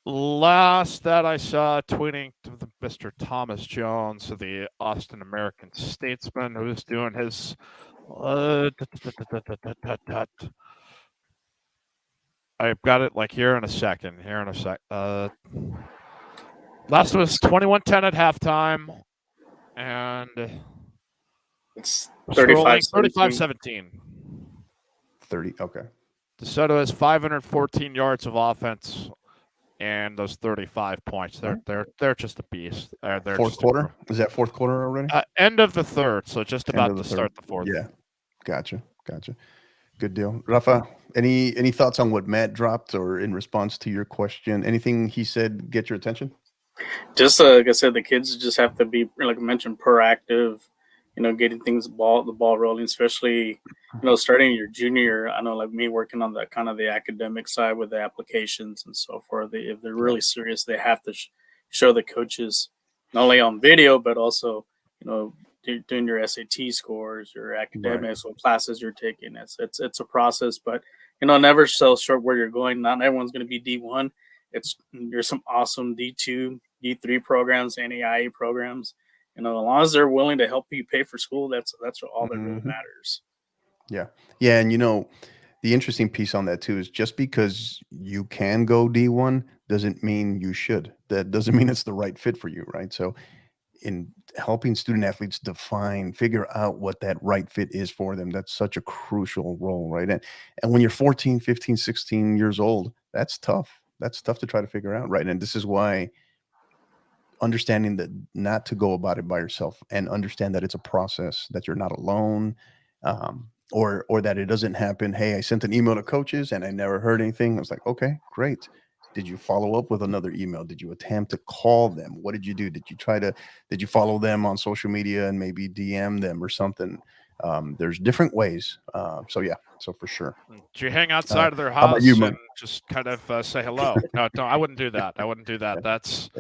Speaker 4: Last that I saw, tweeting to Mr. Thomas Jones, the Austin American Statesman, who's doing his I've got it like here in a second. Last was 21-10 at halftime, and
Speaker 5: it's 35-17.
Speaker 1: 30. Okay.
Speaker 4: DeSoto has 514 yards of offense and those 35 points. They're just a beast.
Speaker 1: Fourth quarter? Is that fourth quarter already?
Speaker 4: End of the third, so just about to start the fourth.
Speaker 1: Yeah. Gotcha. Good deal. Rafa, any thoughts on what Matt dropped, or in response to your question? Anything he said get your attention?
Speaker 5: Just like I said, the kids just have to be, like I mentioned, proactive. Getting the ball rolling, especially starting your junior year. I know, like me, working on the kind of the academic side with the applications and so forth. If they're really serious, they have to show the coaches not only on video but also doing your SAT scores, your academics, what classes you're taking. It's a process, but never sell short where you're going. Not everyone's going to be D1. There's some awesome D2, D3 programs, NAIA programs. As long as they're willing to help you pay for school, that's all that really matters.
Speaker 1: Yeah. And the interesting piece on that too is just because you can go D1 doesn't mean you should. That doesn't mean it's the right fit for you, right? So in helping student athletes figure out what that right fit is for them, that's such a crucial role, right? And when you're 14, 15, 16 years old, that's tough. That's tough to try to figure out, right? And this is why understanding that not to go about it by yourself, and understand that it's a process, that you're not alone, or that it doesn't happen. Hey, I sent an email to coaches and I never heard anything. I was like, okay, great. Did you follow up with another email? Did you attempt to call them? What did you do? Did you follow them on social media and maybe DM them or something? There's different ways. So for sure.
Speaker 4: Did you hang outside of their house and just kind of say hello? No, I wouldn't do that. That's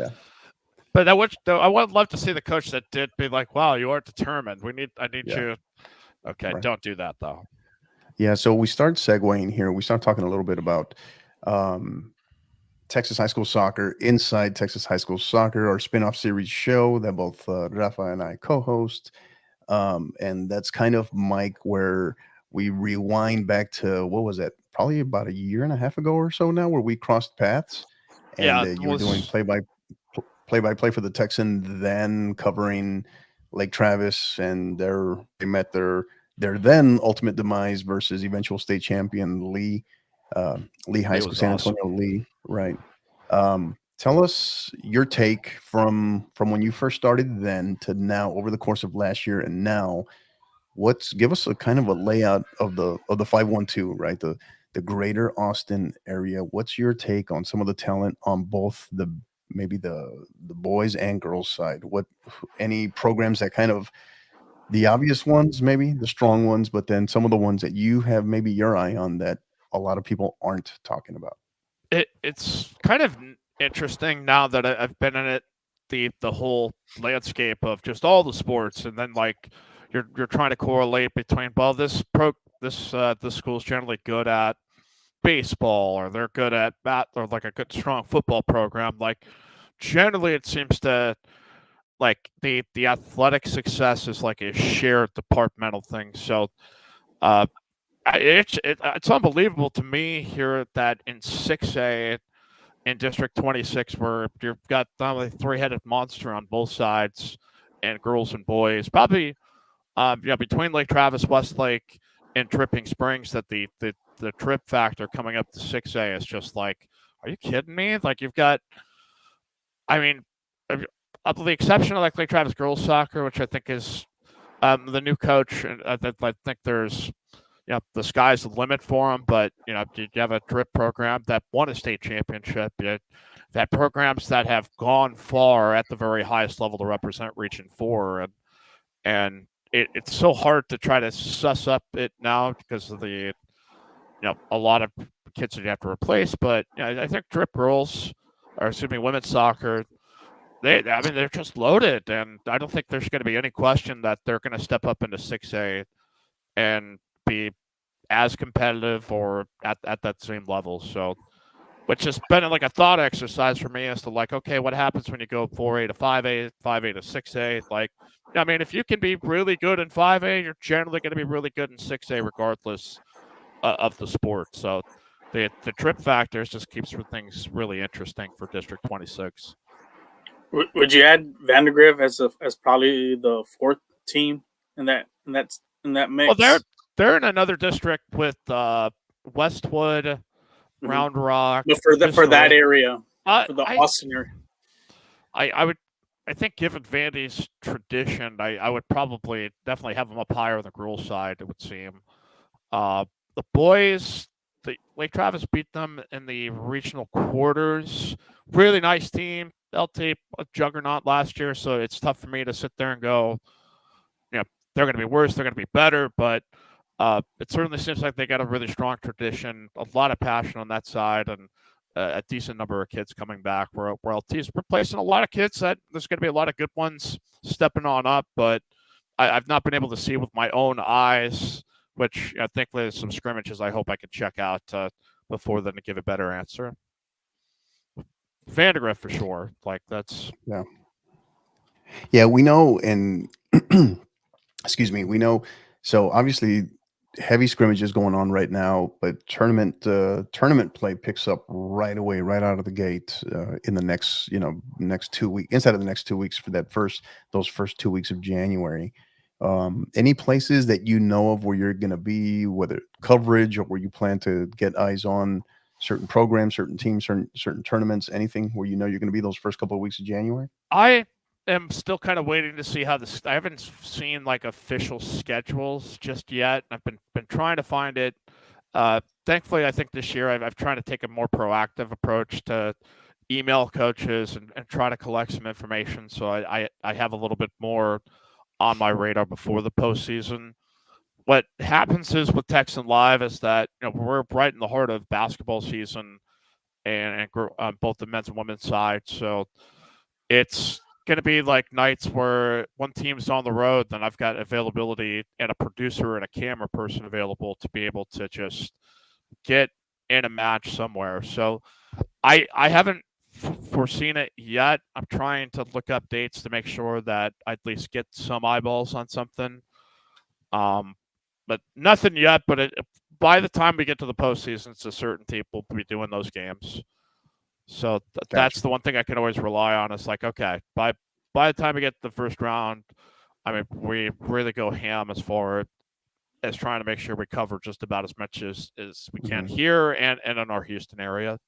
Speaker 4: But I would love to see the coach that did be like, wow, you are determined. I need you. Okay, right. Don't do that though.
Speaker 1: Yeah, so we start segueing here. We start talking a little bit about Texas High School Soccer, Inside Texas High School Soccer, our spinoff series show that both Rafa and I co-host. And that's kind of, Mike, where we rewind back to, what was that? Probably about a year and a half ago or so now, where we crossed paths. And you were doing play-by-play for the Texan, then covering Lake Travis, and they met their then ultimate demise versus eventual state champion Lee High School, San Antonio Lee. Right. Tell us your take from when you first started then to now, over the course of last year and now. give us a kind of a layout of the 512, right? The greater Austin area. What's your take on some of the talent on both maybe the boys and girls side? Any programs that kind of the obvious ones, maybe the strong ones, but then some of the ones that you have maybe your eye on that a lot of people aren't talking about?
Speaker 4: It's kind of interesting now that I've been in it, the whole landscape of just all the sports, and then like you're trying to correlate between, well, this school's generally good at baseball, or they're good at bat, or like a good strong football program. Like generally it seems to like the athletic success is like a shared departmental thing. So it's unbelievable to me here that in 6A in District 26, where you've got not only three-headed monster on both sides, and girls and boys, probably between Lake Travis, Westlake, and Dripping Springs, that the trip factor coming up to 6A is just like, are you kidding me? Like you've got, I mean, up to the exception of like Lake Travis girls soccer, which I think is the new coach, and I think there's, the sky's the limit for them. But you have a drip program that won a state championship. You've had programs that have gone far at the very highest level to represent Region 4, and it's so hard to try to suss up it now because of the a lot of kids that you have to replace. But I think drip girls, or excuse me, women's soccer, they're just loaded, and I don't think there's going to be any question that they're going to step up into 6A and be as competitive or at that same level. So, which has been like a thought exercise for me as to like, okay, what happens when you go 4A to 5A, 5A to 6A? Like, I mean, if you can be really good in 5A, you're generally going to be really good in 6A regardless of the sport. So the trip factors just keeps things really interesting for District 26.
Speaker 5: Would you add Vandergrift as probably the fourth team in that mix?
Speaker 4: Well, they're in another district with Westwood, Round Rock.
Speaker 5: But for that area, for the Austin area,
Speaker 4: I think given Vandy's tradition, I would probably definitely have them up higher on the girls' side. It would seem. The boys, Lake Travis beat them in the regional quarters. Really nice team. LT, a juggernaut last year, so it's tough for me to sit there and go, they're going to be worse, they're going to be better, but it certainly seems like they got a really strong tradition, a lot of passion on that side, and a decent number of kids coming back, where LT's replacing a lot of kids that there's going to be a lot of good ones stepping on up, but I've not been able to see with my own eyes, which I think there's some scrimmages I hope I can check out before then to give a better answer. Vandergrift for sure. Like that's
Speaker 1: we know, and excuse me, we know. So obviously, heavy scrimmages going on right now, but tournament play picks up right away, right out of the gate in the next 2 weeks. Inside of the next 2 weeks for those first 2 weeks of January. Any places that you know of where you're going to be, whether coverage or where you plan to get eyes on certain programs, certain teams, certain tournaments, anything where you're going to be those first couple of weeks of January?
Speaker 4: I am still kind of waiting to see how I haven't seen like official schedules just yet. I've been trying to find it. Thankfully, I think this year I've tried to take a more proactive approach to email coaches and try to collect some information. So I have a little bit more on my radar before the postseason. What happens is with Texan Live is that we're right in the heart of basketball season, and both the men's and women's side. So it's going to be like nights where one team's on the road, then I've got availability and a producer and a camera person available to be able to just get in a match somewhere. So I haven't foreseen it yet. I'm trying to look up dates to make sure that I at least get some eyeballs on something. But nothing yet. But by the time we get to the postseason, it's a certainty we'll be doing those games. So that's the one thing I can always rely on. Is like, okay, by the time we get to the first round, I mean, we really go ham as far as trying to make sure we cover just about as much as we can here and in our Houston area.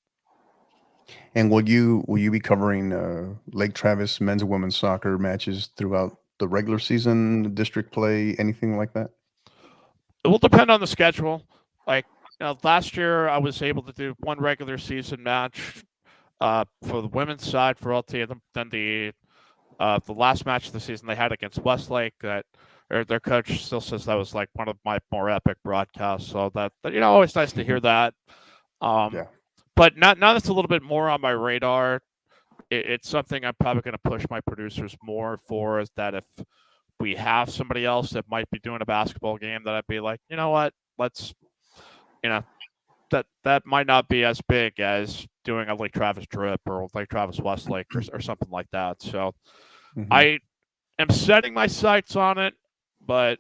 Speaker 1: And will you be covering Lake Travis men's and women's soccer matches throughout the regular season, district play, anything like that?
Speaker 4: It will depend on the schedule. Like last year, I was able to do one regular season match for the women's side for LT, and then the last match of the season they had against Westlake. That their coach still says that was like one of my more epic broadcasts. So that always nice to hear that.
Speaker 1: Yeah.
Speaker 4: But now that's a little bit more on my radar. It's something I'm probably going to push my producers more for. Is that if we have somebody else that might be doing a basketball game, that I'd be like, you know what, let's, that might not be as big as doing a Lake Travis Drip or Lake Travis Westlake or something like that. So I am setting my sights on it, but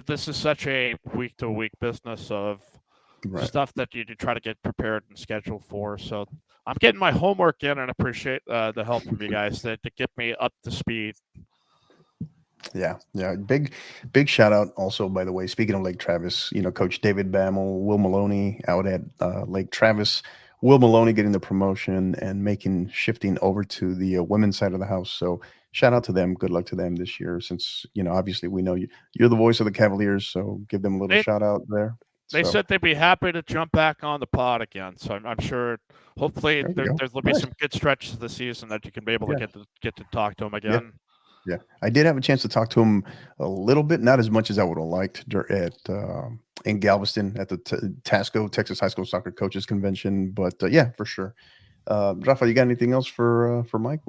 Speaker 4: this is such a week-to-week business of stuff that you try to get prepared and scheduled for. So I'm getting my homework in, and appreciate the help from you guys to get me up to speed.
Speaker 1: Yeah. Big shout out also, by the way, speaking of Lake Travis, Coach David Bammel, Will Maloney out at Lake Travis. Will Maloney getting the promotion and shifting over to the women's side of the house. So shout out to them. Good luck to them this year, since, obviously we know you're the voice of the Cavaliers. So give them a little shout out there.
Speaker 4: They said they'd be happy to jump back on the pod again. So I'm sure, hopefully there'll be some good stretches of the season that you can be able to get to talk to them again.
Speaker 1: Yeah, I did have a chance to talk to him a little bit, not as much as I would have liked in Galveston at the TASCO, Texas High School Soccer Coaches Convention. But yeah, for sure. Rafa, you got anything else for Mike?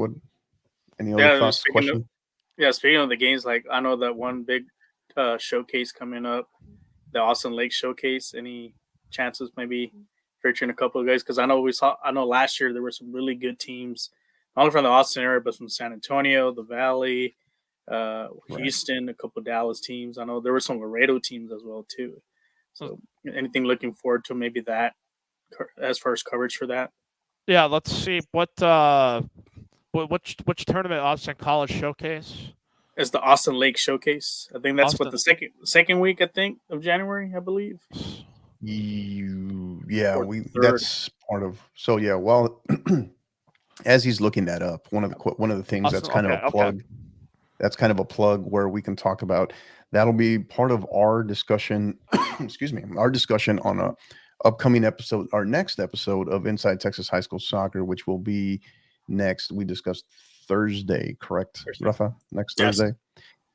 Speaker 1: Any other thoughts?
Speaker 5: Speaking of the games, like I know that one big showcase coming up, the Austin Lake Showcase. Any chances maybe featuring a couple of guys? Because I know last year there were some really good teams, not only from the Austin area, but from San Antonio, the Valley, Houston, a couple of Dallas teams. I know there were some Laredo teams as well too. So anything looking forward to maybe that as far as coverage for that?
Speaker 4: Yeah, let's see which tournament, Austin College Showcase.
Speaker 5: It's the Austin Lake Showcase. I think that's the second week, I think, of January, I believe.
Speaker 1: That's part of. So yeah, well, as he's looking that up, one of the things
Speaker 4: Austin,
Speaker 1: that's kind of a plug. Okay. That's kind of a plug where we can talk about. That'll be part of our discussion. Excuse me, our discussion on a upcoming episode, our next episode of Inside Texas High School Soccer, which will be next. We discussed Thursday, correct, Rafa? Next Thursday.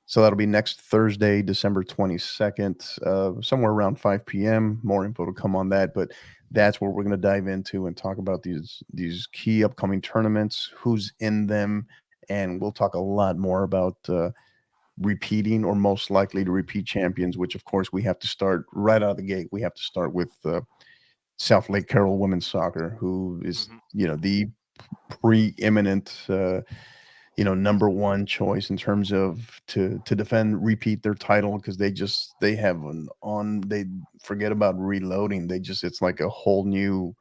Speaker 1: So that'll be next Thursday, December 22nd, somewhere around 5 p.m. More info to come on that, but that's where we're going to dive into and talk about these key upcoming tournaments, who's in them, and we'll talk a lot more about repeating or most likely to repeat champions, which of course we have to start right out of the gate. We have to start with South Lake Carroll women's soccer, who is the preeminent number one choice in terms of to repeat their title, because they forget about reloading. It's like a whole new.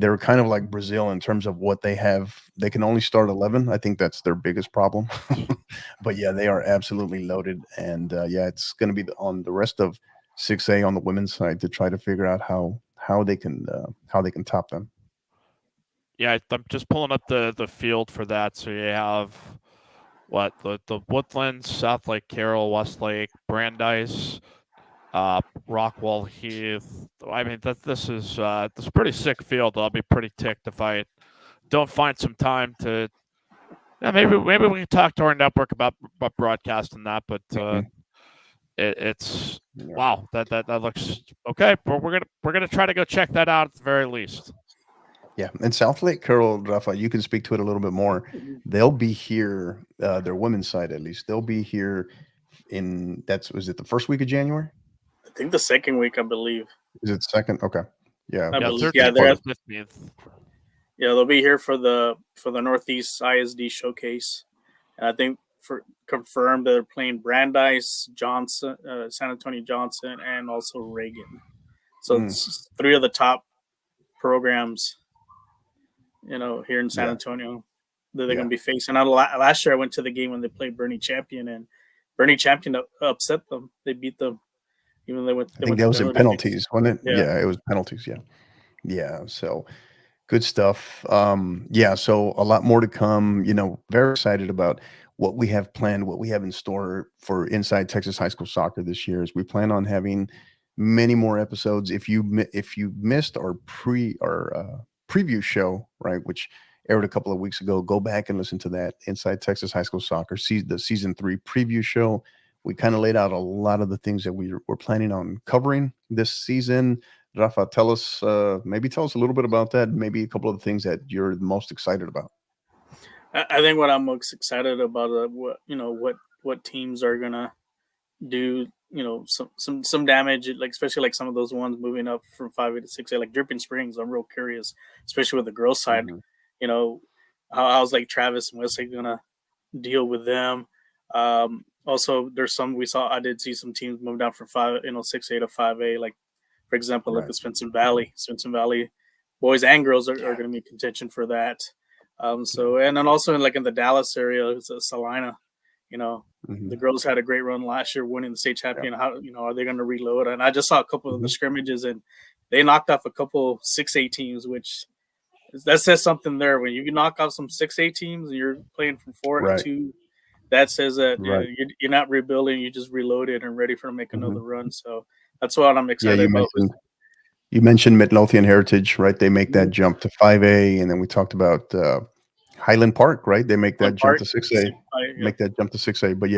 Speaker 1: They're kind of like Brazil in terms of what they have. They can only start 11. I think that's their biggest problem. But yeah, they are absolutely loaded, and it's going to be on the rest of 6A on the women's side to try to figure out how they can top them.
Speaker 4: Yeah, I'm just pulling up the field for that. So you have the Woodlands, South Lake Carroll, Westlake, Brandeis, Rockwall Heath. I mean, this is a pretty sick field. I'll be pretty ticked if I don't find some time to. Yeah, maybe we can talk to our network about broadcasting that. But it's wow, that looks okay. But we're gonna try to go check that out at the very least.
Speaker 1: Yeah, and South Lake Carroll, Rafa, you can speak to it a little bit more. They'll be here, their women's side at least. They'll be here was it the first week of January?
Speaker 5: I think the second week, I believe.
Speaker 1: Is it second? Okay. Yeah.
Speaker 5: I believe,
Speaker 4: they're
Speaker 5: 15th. Yeah, they'll be here for the Northeast ISD Showcase. And I think confirmed they're playing Brandeis, Johnson, San Antonio Johnson, and also Reagan. So it's three of the top programs, here in San Antonio that they're going to be facing. Last year I went to the game when they played Bernie Champion, and Bernie Champion upset them. They beat them. Even though I think
Speaker 1: that was in penalties, wasn't it? Yeah, it was penalties. Yeah. So good stuff. So a lot more to come. Very excited about what we have planned, what we have in store for Inside Texas High School Soccer this year is we plan on having many more episodes. If you missed our preview show, right, which aired a couple of weeks ago, go back and listen to that Inside Texas High School Soccer, the season 3 preview show. We kind of laid out a lot of the things that we're planning on covering this season. Rafa, maybe tell us a little bit about that. Maybe a couple of the things that you're most excited about.
Speaker 5: I think what I'm most excited about, what teams are gonna do, some damage, like especially like some of those ones moving up from 5A to 6A, like Dripping Springs. I'm real curious, especially with the girls' side. Mm-hmm. How's like Travis and Wesley gonna deal with them? Also, there's I did see some teams move down from 6A to 5A, like for example, like the Swinson Valley boys and girls are going to be in contention for that. And then also in the Dallas area, it's Salina. The girls had a great run last year, winning the state champion. How are they going to reload? And I just saw a couple of the scrimmages, and they knocked off a couple 6A teams, which that says something there. When you knock off some 6A teams and you're playing from 4 to 2, that says that you're not rebuilding, you just reloaded and ready to make another run. So that's what I'm excited about.
Speaker 1: You mentioned Midlothian Heritage, right? They make that jump to 5A, and then we talked about Highland Park, right? They make that jump to 6A. Make that jump to 6A. But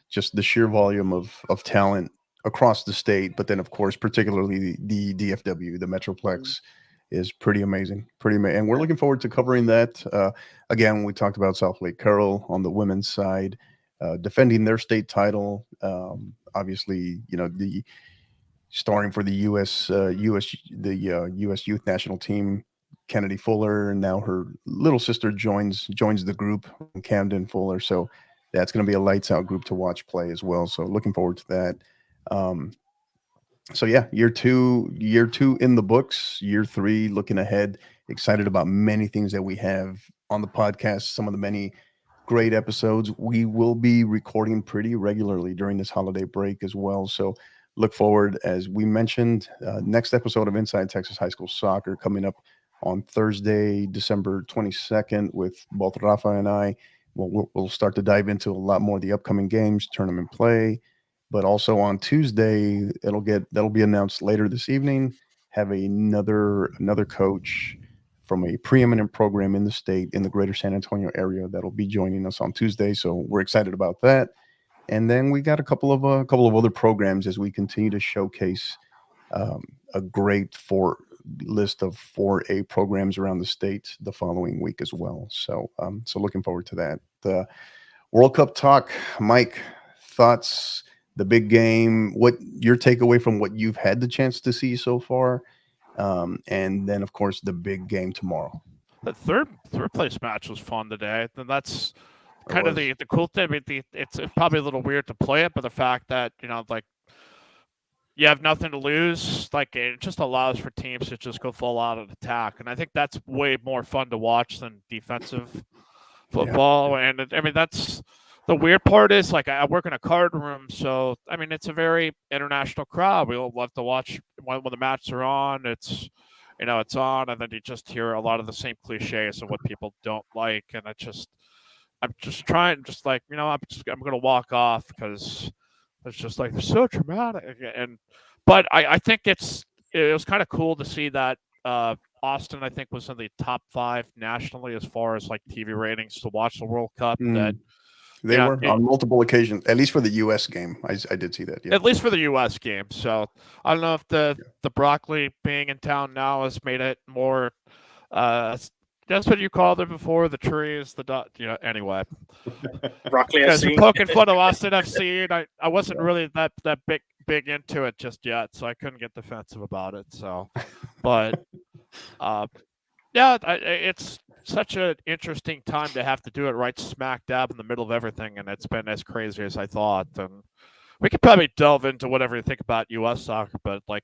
Speaker 1: just the sheer volume of talent across the state, but then of course, particularly the DFW, the Metroplex, is pretty amazing. And we're looking forward to covering that. Again, we talked about South Lake Carroll on the women's side, defending their state title. Obviously, the starring for the U.S. Youth National Team, Kennedy Fuller, and now her little sister joins the group, Camden Fuller. So that's going to be a lights out group to watch play as well. So looking forward to that. Year two in the books. Year 3 looking ahead. Excited about many things that we have on the podcast. Some of the many great episodes. We will be recording pretty regularly during this holiday break as well. So look forward, as we mentioned, next episode of Inside Texas High School Soccer coming up on Thursday, December 22nd, with both Rafa and I. We'll start to dive into a lot more of the upcoming games, tournament play, but also on Tuesday, that'll be announced later this evening. Have another coach from a preeminent program in the state, in the greater San Antonio area, that'll be joining us on Tuesday. So we're excited about that. And then we got a couple of other programs as we continue to showcase a great list of 4A programs around the state the following week as well. So looking forward to that. The World Cup talk, Mike, thoughts, the big game, what your takeaway from what you've had the chance to see so far, and then of course the big game tomorrow.
Speaker 4: The third place match was fun today, and that's kind of the cool thing. I mean, it's probably a little weird to play it, but the fact that you have nothing to lose, it just allows for teams to just go full out of attack, and I think that's way more fun to watch than defensive football. Yeah. And that's the weird part is I work in a card room, so it's a very international crowd. We all love to watch when the matches are on. It's it's on, and then you just hear a lot of the same cliches of what people don't like, and I'm just trying, I'm going to walk off because it's just they're so dramatic. But I think it was kind of cool to see that Austin, I think, was in the top 5 nationally as far as TV ratings to watch the World Cup. That
Speaker 1: they were on multiple occasions, at least for the U.S. game. I did see that. Yeah.
Speaker 4: At least for the U.S. game. So I don't know if the broccoli being in town now has made it more. That's what you called it before, the trees, anyway.
Speaker 5: Broccoli FC.
Speaker 4: Poking fun of Austin FC, and I wasn't really that big into it just yet, so I couldn't get defensive about it. So, but it's such an interesting time to have to do it right smack dab in the middle of everything, and it's been as crazy as I thought. And we could probably delve into whatever you think about U.S. soccer, but I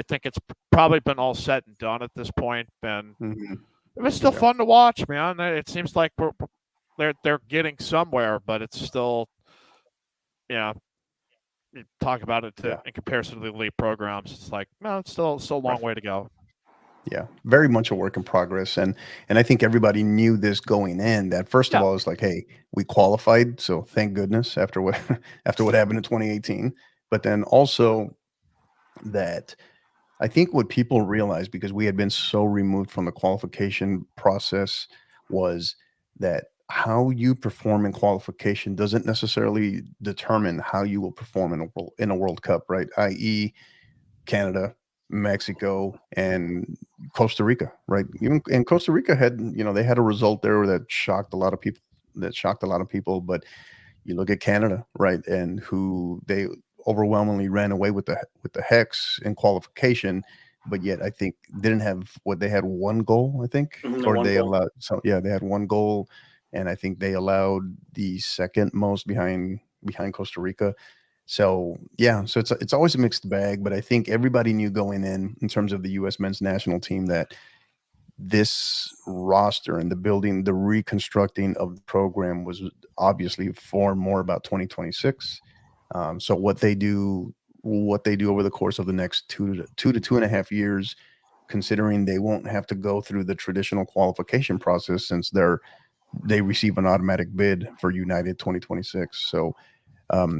Speaker 4: think it's probably been all said and done at this point, and. Mm-hmm. It was still fun to watch, man. It seems like they're getting somewhere, but it's still, you talk about it in comparison to the elite programs. It's it's still a long way to go.
Speaker 1: Yeah, very much a work in progress, and I think everybody knew this going in. That first of
Speaker 4: Yeah.
Speaker 1: all, it's like, hey, we qualified, so thank goodness after what after what happened in 2018. But then also that I think what people realized, because we had been so removed from the qualification process, was that how you perform in qualification doesn't necessarily determine how you will perform in a World Cup, right? I.e., Canada, Mexico, and Costa Rica, right? Even and Costa Rica had, they had a result there that shocked a lot of people. But you look at Canada, right, and who they overwhelmingly ran away with the Hex in qualification, but yet I think didn't have what they had one goal, I think, or they allowed. So yeah, they had one goal, and I think they allowed the second most behind Costa Rica. So yeah, so it's always a mixed bag, but I think everybody knew going in terms of the U.S. men's national team, that this roster and the reconstructing of the program was obviously far more about 2026. So what they do over the course of the next 2.5 years, considering they won't have to go through the traditional qualification process since they receive an automatic bid for United 2026. So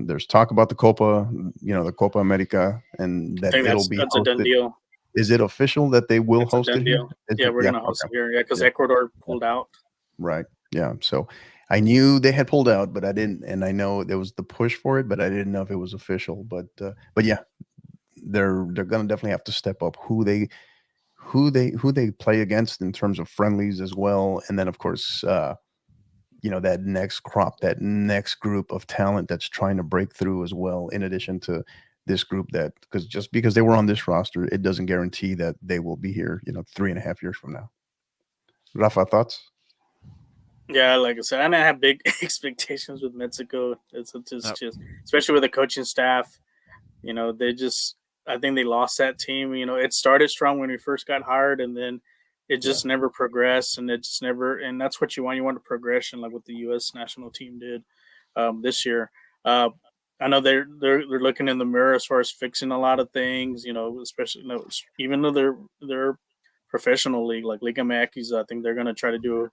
Speaker 1: there's talk about the Copa America, and
Speaker 5: I
Speaker 1: that
Speaker 5: think
Speaker 1: it'll be
Speaker 5: that's a done
Speaker 1: hosted.
Speaker 5: deal.
Speaker 1: Is it official that they will
Speaker 5: It's a
Speaker 1: host
Speaker 5: done
Speaker 1: it here?
Speaker 5: deal. Yeah, we're gonna host
Speaker 1: Okay.
Speaker 5: it here. Yeah, because
Speaker 1: Yeah.
Speaker 5: Ecuador pulled out.
Speaker 1: Right. Yeah. So I knew they had pulled out, but I didn't, and I know there was the push for it, but I didn't know if it was official. But yeah, they're gonna definitely have to step up who they play against in terms of friendlies as well, and then of course that next crop, that next group of talent that's trying to break through as well, in addition to this group, that because just because they were on this roster, it doesn't guarantee that they will be here 3.5 years from now. Rafa, thoughts?
Speaker 5: Yeah, like I said, I have big expectations with Mexico. It's just especially with the coaching staff. I think they lost that team. It started strong when we first got hired, and then it just never progressed, and it just never. And that's what you want. You want a progression, like what the U.S. national team did this year. I know they're looking in the mirror as far as fixing a lot of things. Especially even though they're professional league like Liga MX, I think they're going to try to do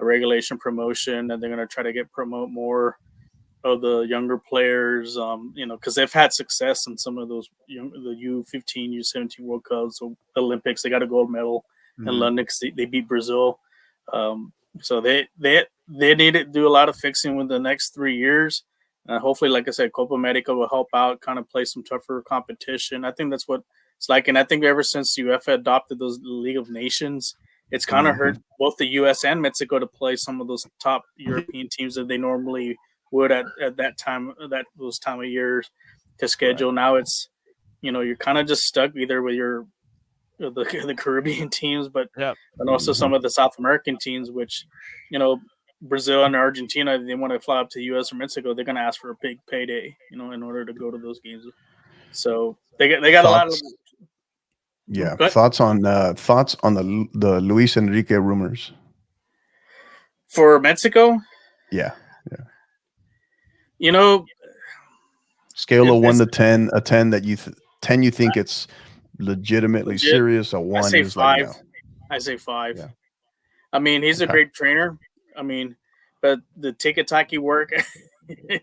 Speaker 5: a regulation promotion, and they're going to try to promote more of the younger players, because they've had success in some of those the U15, U17 World Cups, or Olympics. They got a gold medal in London because they beat Brazil. So they need to do a lot of fixing within the next 3 years. Hopefully, like I said, Copa America will help out, kind of play some tougher competition. I think that's what it's like. And I think ever since UEFA adopted those League of Nations, it's kind of hurt both the U.S. and Mexico to play some of those top European teams that they normally would at that time, those time of years to schedule. Right. Now it's, you're kind of just stuck either with the Caribbean teams, and also some of the South American teams, which, Brazil and Argentina, they want to fly up to the U.S. or Mexico, they're going to ask for a big payday, in order to go to those games. So they got a lot of.
Speaker 1: Yeah. Thoughts on the Luis Enrique rumors
Speaker 5: for Mexico?
Speaker 1: Yeah.
Speaker 5: Scale
Speaker 1: of 1 to 10, a 10 that 10 you think it's legitimately serious, a 1 is 5. Like, no.
Speaker 5: I say 5.
Speaker 1: Yeah.
Speaker 5: I mean, he's a great trainer. I mean, but the tiki-taki work,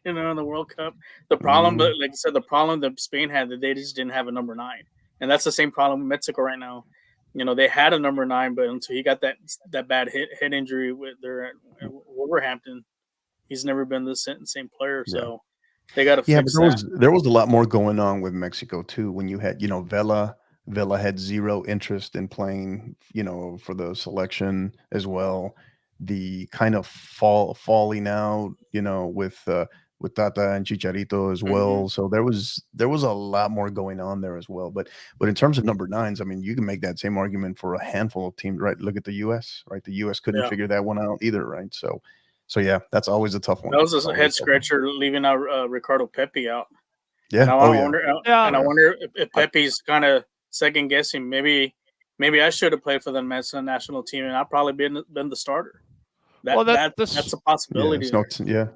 Speaker 5: in the World Cup, the problem, but like I said, the problem that Spain had, that they just didn't have a number 9. And that's the same problem with Mexico right now. They had a number 9, but until he got that bad head injury with their Wolverhampton, he's never been the same player. So they got to fix that.
Speaker 1: There was a lot more going on with Mexico too. When you had, Vela had zero interest in playing, for the selection as well. The kind of falling out, with Tata and Chicharito as well. So there was a lot more going on there as well. But in terms of number 9s, I mean, you can make that same argument for a handful of teams, right? Look at the US, right? The US couldn't figure that one out either, right? So yeah, that's always a tough one.
Speaker 5: That was a head scratcher leaving out Ricardo Pepi out.
Speaker 1: Yeah.
Speaker 5: And I wonder if Pepe's kind of second guessing. Maybe I should have played for the Mexican national team, and I've probably been the starter. That's a possibility.
Speaker 1: Yeah.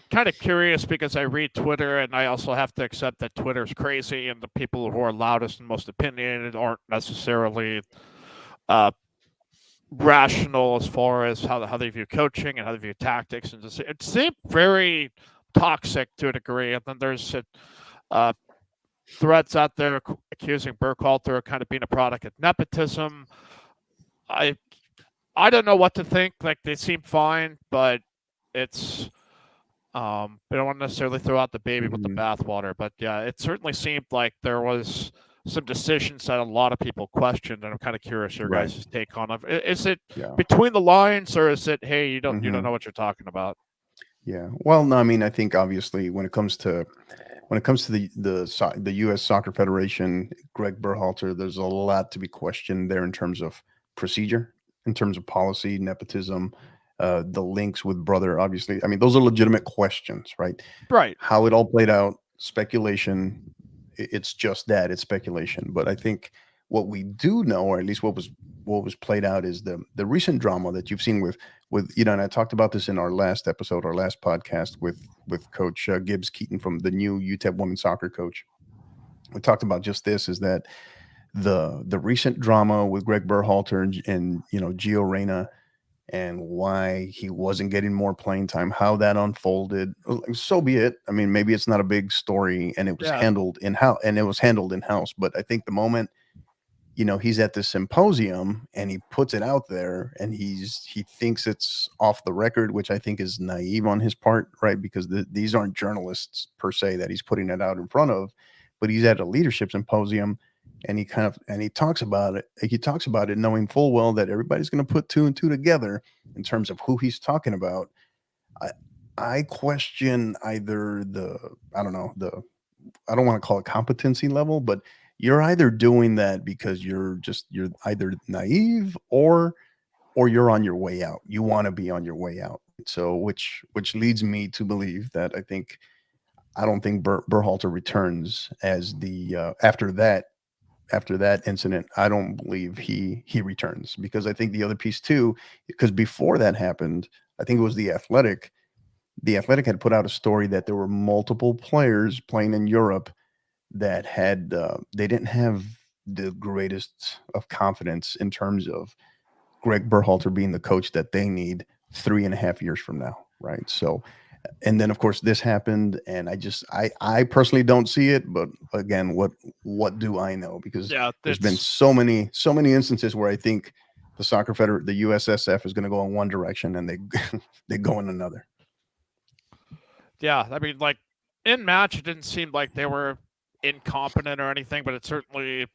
Speaker 4: kind of curious because I read Twitter, and I also have to accept that Twitter's crazy, and the people who are loudest and most opinionated aren't necessarily rational as far as how they view coaching and how they view tactics, and just, it seemed very toxic to a degree. And then there's threads out there accusing Burkhalter of kind of being a product of nepotism. I don't know what to think. Like, they seem fine, but it's we don't want to necessarily throw out the baby with the bathwater. But yeah, it certainly seemed like there was some decisions that a lot of people questioned, and I'm kind of curious your guys' take on it. Is it between the lines, or is it, hey, you don't know what you're talking about?
Speaker 1: Yeah. Well, no, I mean, I think obviously when it comes to the U.S. Soccer Federation, Greg Berhalter, there's a lot to be questioned there in terms of procedure, in terms of policy, nepotism, the links with brother. Obviously, I mean, those are legitimate questions, right?
Speaker 4: Right.
Speaker 1: How it all played out, speculation. It's just that, it's speculation. But I think what we do know, or at least what was played out, is the recent drama that you've seen with and I talked about this in our last episode, our last podcast with Coach Gibbs Keaton from the new UTEP women's soccer coach. We talked about just this, is that the recent drama with Greg Berhalter and Gio Reyna, and why he wasn't getting more playing time, how that unfolded. So be it. I mean, maybe it's not a big story, and it was handled in-house. But I think the moment, he's at this symposium and he puts it out there, and he thinks it's off the record, which I think is naive on his part, right? Because these aren't journalists per se that he's putting it out in front of, but he's at a leadership symposium, and he talks about it. He talks about it knowing full well that everybody's going to put two and two together in terms of who he's talking about. I question either I don't want to call it competency level, but you're either doing that because you're either naive or you're on your way out. You want to be on your way out. So which leads me to believe that I don't think Berhalter returns as the after that incident. I don't believe he returns, because I think the other piece too, because before that happened, I think it was The Athletic had put out a story that there were multiple players playing in Europe that had they didn't have the greatest of confidence in terms of Greg Berhalter being the coach that they need 3.5 years from now, right? So, and then of course this happened, and I personally don't see it, but again, what do I know? Because there's been so many instances where I think the soccer federation, the USSF, is going to go in one direction and they go in another.
Speaker 4: Yeah, I mean, like, in match, it didn't seem like they were incompetent or anything, but it certainly,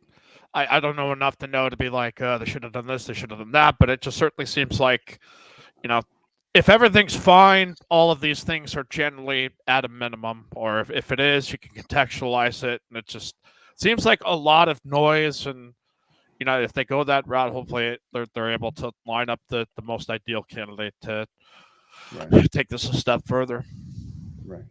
Speaker 4: I don't know enough to know to be like, they should have done this, they should have done that, but it just certainly seems like, if everything's fine, all of these things are generally at a minimum, or if it is, you can contextualize it, and it just seems like a lot of noise. And if they go that route, hopefully they're able to line up the most ideal candidate to take this a step further.
Speaker 1: Right.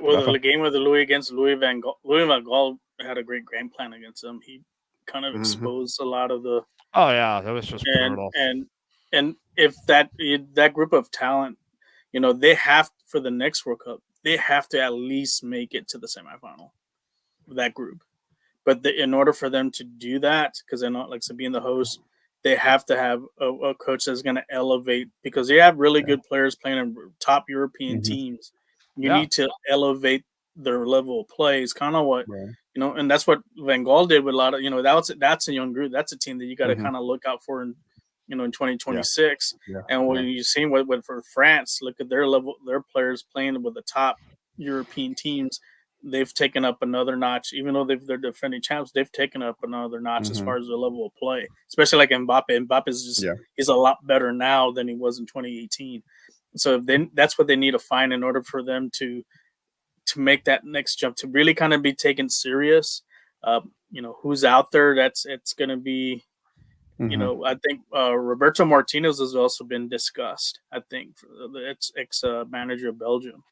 Speaker 5: Well, the game with the Louis against Louis van Gaal had a great game plan against him. He kind of exposed a lot of the.
Speaker 4: Oh yeah, that was just brutal.
Speaker 5: And if that group of talent, they have, for the next World Cup, they have to at least make it to the semifinal. That group, but in order for them to do that, because they're not like to being the host, they have to have a coach that's going to elevate, because they have really good players playing in top European teams. You need to elevate their level of play. It's kind of what and that's what Van Gaal did with a lot of that's a young group. That's a team that you got to kind of look out for in 2026. And what you've seen with for France, look at their level, their players playing with the top European teams. They've taken up another notch, even though they're defending champs. They've taken up another notch as far as their level of play, especially like Mbappe. Mbappe is just he's a lot better now than he was in 2018. So then that's what they need to find in order for them to make that next jump, to really kind of be taken serious. Who's out there? It's going to be, I think Roberto Martinez has also been discussed. I think the ex manager of Belgium.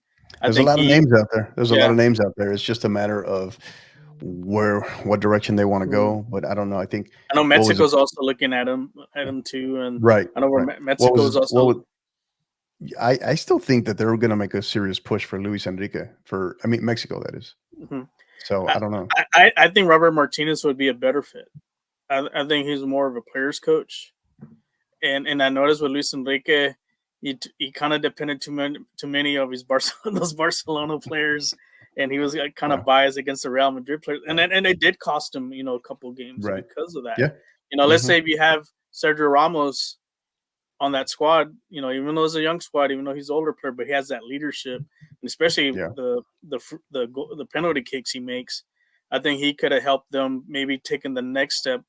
Speaker 1: There's a lot of names out there. There's a lot of names out there. It's just a matter of what direction they want to go. But I don't know. I know
Speaker 5: Mexico's also looking at him too. And
Speaker 1: right.
Speaker 5: I know Mexico's also.
Speaker 1: I still think that they're going to make a serious push for Luis Enrique Mexico, that is.
Speaker 5: Mm-hmm.
Speaker 1: So I don't know.
Speaker 5: I think Robert Martinez would be a better fit. I think he's more of a player's coach, and I noticed with Luis Enrique, he kind of depended too many of his those Barcelona players, and he was kind of biased against the Real Madrid players, and it did cost him a couple games because of that.
Speaker 1: Yeah.
Speaker 5: Let's say if you have Sergio Ramos on that squad, even though it's a young squad, even though he's an older player, but he has that leadership, and especially the penalty kicks he makes. I think he could have helped them maybe taking the next step,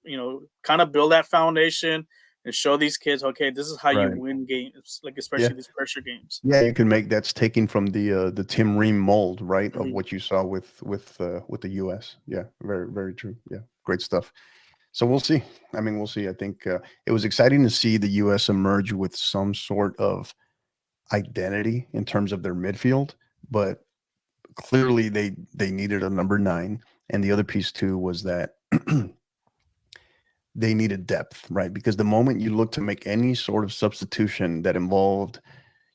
Speaker 5: kind of build that foundation and show these kids, okay, this is how you win games, like especially these pressure games.
Speaker 1: Yeah, you can make that's taken from the Tim Ream mold, right, of what you saw with the U.S. Yeah, very, very true. Yeah, great stuff. So we'll see. We'll see. I think it was exciting to see the U.S. emerge with some sort of identity in terms of their midfield, but clearly they needed a number 9. And the other piece too was that they needed depth, right? Because the moment you look to make any sort of substitution that involved,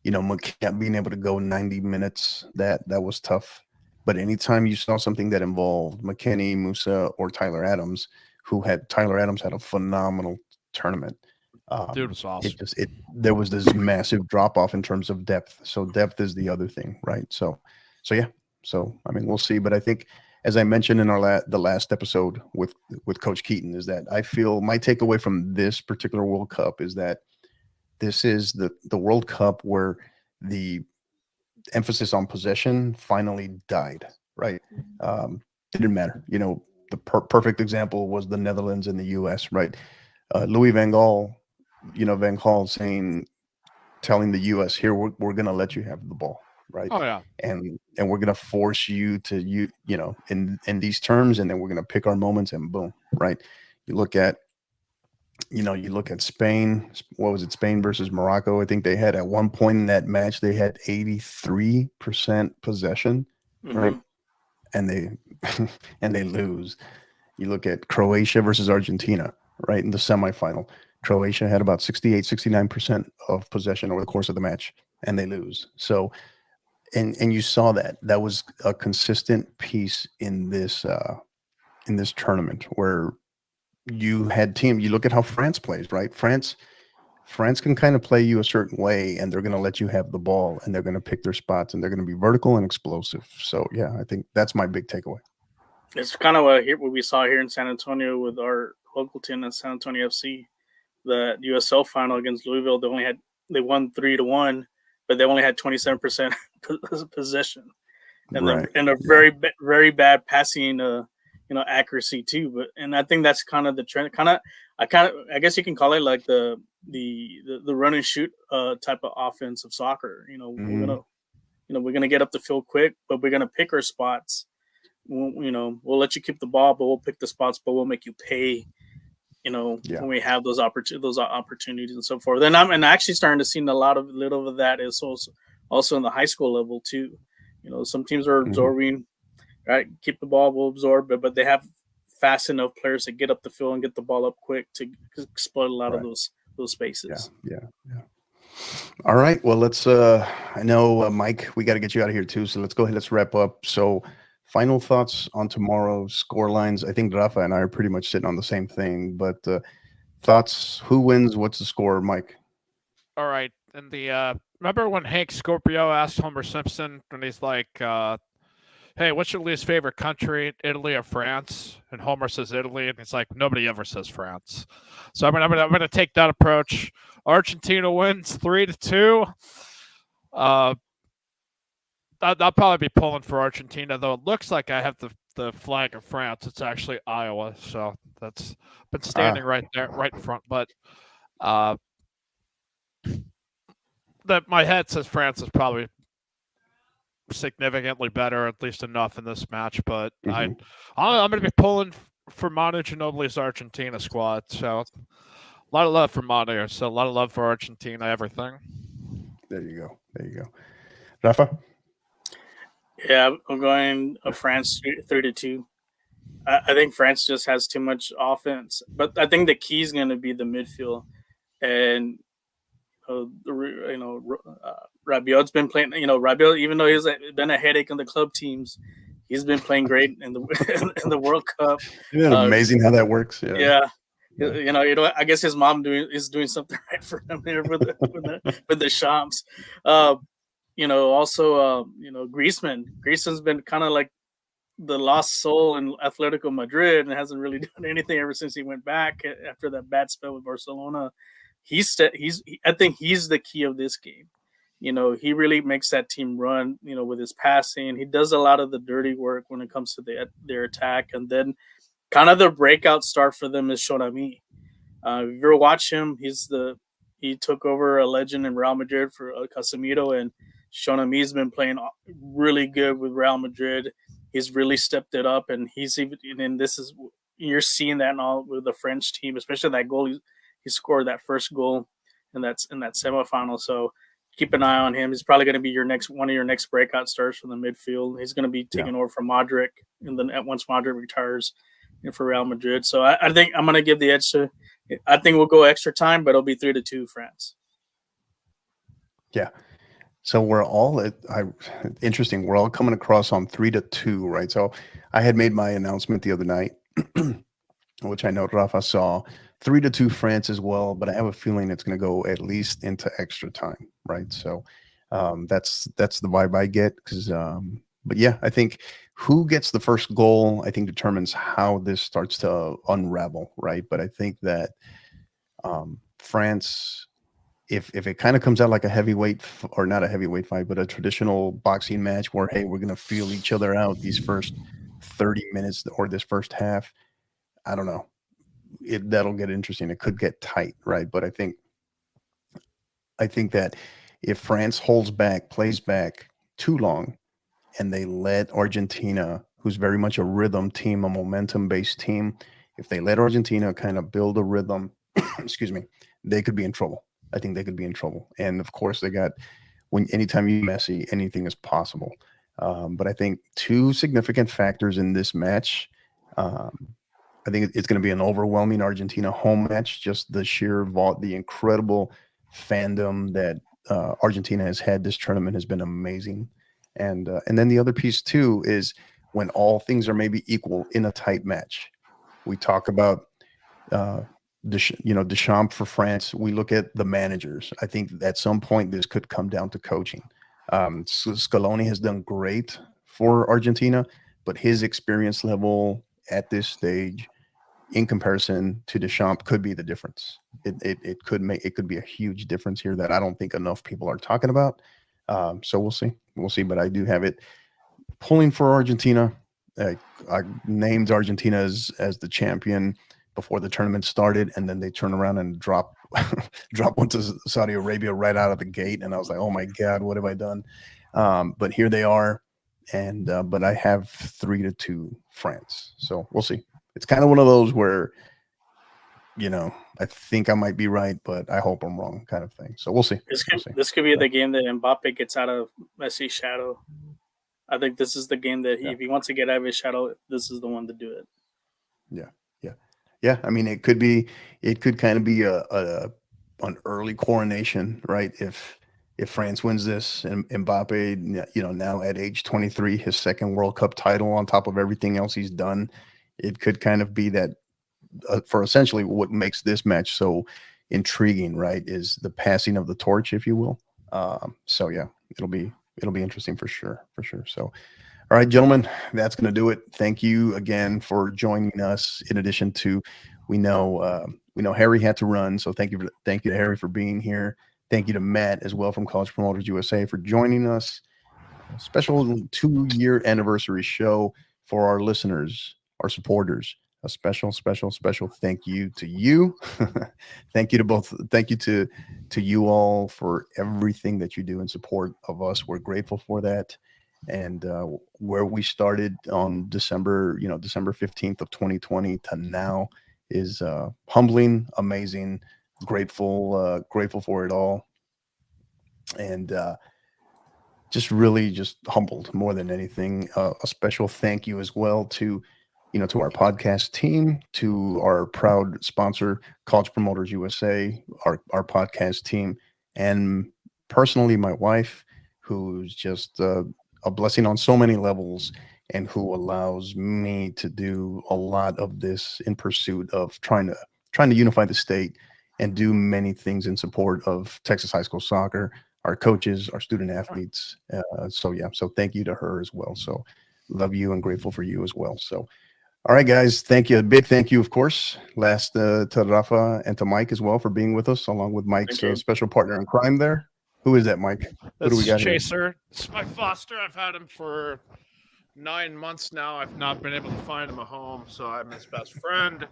Speaker 1: McKennie being able to go 90 minutes, that was tough. But anytime you saw something that involved McKennie, Musa, or Tyler Adams had a phenomenal tournament.
Speaker 4: Dude was awesome.
Speaker 1: There was this massive drop off in terms of depth. So depth is the other thing, right? So yeah. So we'll see. But I think, as I mentioned in the last episode with Coach Keaton, is that I feel my takeaway from this particular World Cup is that this is the World Cup where the emphasis on possession finally died, right? Didn't matter. The perfect example was the Netherlands and the U.S., right? Louis van Gaal, Van Gaal telling the U.S., here, we're going to let you have the ball. Right.
Speaker 4: Oh yeah.
Speaker 1: And we're gonna force you to in these terms, and then we're gonna pick our moments, and boom. Right. You look at Spain. What was it? Spain versus Morocco. I think they had at one point in that match they had 83% possession. Right. And they lose. You look at Croatia versus Argentina. Right in the semifinal, Croatia had about 69% of possession over the course of the match, and they lose. So. And you saw that was a consistent piece in this tournament where you had team. You look at how France plays, right? France can kind of play you a certain way, and they're going to let you have the ball, and they're going to pick their spots, and they're going to be vertical and explosive. So yeah, I think that's my big takeaway.
Speaker 5: It's kind of what we saw here in San Antonio with our local team at San Antonio FC, the USL final against Louisville. They won 3-1. But they only had 27% possession, and a very very bad passing, accuracy too. And I think that's kind of the trend. I guess you can call it like the run and shoot type of offense of soccer. We're gonna get up the field quick, but we're gonna pick our spots. We'll let you keep the ball, but we'll pick the spots, but we'll make you pay. When we have those opportunities and so forth. Then I'm actually starting to see a little of that is also in the high school level too. Some teams are absorbing, right? Keep the ball, we'll absorb it, but they have fast enough players to get up the field and get the ball up quick to exploit a lot of those spaces.
Speaker 1: Yeah. All right. Well, let's. I know, Mike, we got to get you out of here too. So let's go ahead. Let's wrap up. So. Final thoughts on tomorrow's score lines. I think Rafa and I are pretty much sitting on the same thing, but thoughts, who wins, what's the score, Mike?
Speaker 4: All right. And remember when Hank Scorpio asked Homer Simpson when he's like, hey, what's your least favorite country, Italy or France? And Homer says Italy, and he's like, nobody ever says France. So I'm gonna take that approach. Argentina wins 3-2. I'll probably be pulling for Argentina, though it looks like I have the flag of France. It's actually Iowa, so that's been standing right there, right in front. But my head says France is probably significantly better, at least enough in this match. But I'm going to be pulling for Manu Ginobili's Argentina squad. So a lot of love for Manu. So a lot of love for Argentina. Everything.
Speaker 1: There you go. Rafa.
Speaker 5: Yeah, I'm going France 3-2. I think France just has too much offense, but I think the key is going to be the midfield. And Rabiot's been playing. Rabiot, even though he's been a headache on the club teams, he's been playing great in the in the World Cup.
Speaker 1: Isn't it amazing how that works?
Speaker 5: Yeah. I guess his mom is doing something right for him there with the Champs. Also, Griezmann's been kind of like the lost soul in Atletico Madrid and hasn't really done anything ever since he went back after that bad spell with Barcelona. I think he's the key of this game. He really makes that team run, with his passing. He does a lot of the dirty work when it comes to their attack. And then kind of the breakout star for them is Tchouaméni. If you ever watch him, he took over a legend in Real Madrid for Casemiro, and Tchouaméni's been playing really good with Real Madrid. He's really stepped it up, and you're seeing that all with the French team, especially that goal he scored, that first goal in that semifinal. So keep an eye on him. He's probably going to be one of your next breakout stars from the midfield. He's going to be taking over from Modric, and then once Modric retires for Real Madrid. So I think I'm going to give the edge to. I think we'll go extra time, but it'll be 3-2 France.
Speaker 1: Yeah. So we're all interesting. We're all coming across on 3-2, right? So I had made my announcement the other night, which I know Rafa saw, 3-2 France as well, but I have a feeling it's going to go at least into extra time, right? So that's the vibe I get. But yeah, I think who gets the first goal, I think determines how this starts to unravel, right? But I think that France, if it kind of comes out like a heavyweight, or not a heavyweight fight, but a traditional boxing match where, hey, we're going to feel each other out these first 30 minutes or this first half, I don't know. That'll get interesting. It could get tight, right? But I think that if France holds back, plays back too long, and they let Argentina, who's very much a rhythm team, a momentum-based team, if they let Argentina kind of build a rhythm, excuse me, they could be in trouble. I think they could be in trouble. And of course, anytime you Messi, anything is possible. But I think two significant factors in this match. I think it's going to be an overwhelming Argentina home match. Just the incredible fandom that Argentina has had this tournament has been amazing. And then the other piece too is when all things are maybe equal in a tight match. We talk about Deschamps for France. We look at the managers. I think at some point this could come down to coaching. Scaloni has done great for Argentina, but his experience level at this stage, in comparison to Deschamps, could be the difference. It could be a huge difference here that I don't think enough people are talking about. So we'll see. But I do have it pulling for Argentina. I named Argentina as the champion before the tournament started, and then they turn around and drop one to Saudi Arabia right out of the gate, and I was like, oh my God, what have I done? But here they are, and but I have 3-2 France. So we'll see. It's kind of one of those where, I think I might be right, but I hope I'm wrong, kind of thing. So we'll see.
Speaker 5: This could be the game that Mbappe gets out of Messi's shadow. I think this is the game that if he wants to get out of his shadow, this is the one to do it.
Speaker 1: Yeah. I mean, it could kind of be an early coronation, right? If France wins this, and Mbappe, now at age 23, his second World Cup title on top of everything else he's done, it could kind of be that for essentially what makes this match so intriguing, right? Is the passing of the torch, if you will. So yeah, it'll be interesting for sure. So, all right, gentlemen, that's going to do it. Thank you again for joining us. In addition to, we know Harry had to run, so thank you to Harry for being here. Thank you to Matt as well from College Promoters USA for joining us. A special 2-year anniversary show for our listeners, our supporters. A special thank you to you. Thank you to both. Thank you to you all for everything that you do in support of us. We're grateful for that. And where we started on December 15th of 2020 to now is humbling, amazing, grateful for it all. And just humbled more than anything. A special thank you as well to our podcast team, to our proud sponsor, College Promoters USA, our podcast team, and personally my wife, who's just a blessing on so many levels, and who allows me to do a lot of this in pursuit of trying to unify the state and do many things in support of Texas high school soccer, our coaches, our student athletes. So thank you to her as well. So love you and grateful for you as well. So, all right, guys, thank you. A big thank you, of course, to Rafa and to Mike as well for being with us, along with Mike's special partner in crime there. Who is that, Mike? Who do we got
Speaker 4: Chaser.
Speaker 1: here?
Speaker 4: It's Mike Foster. I've had him for 9 months now. I've not been able to find him a home, so I'm his best friend.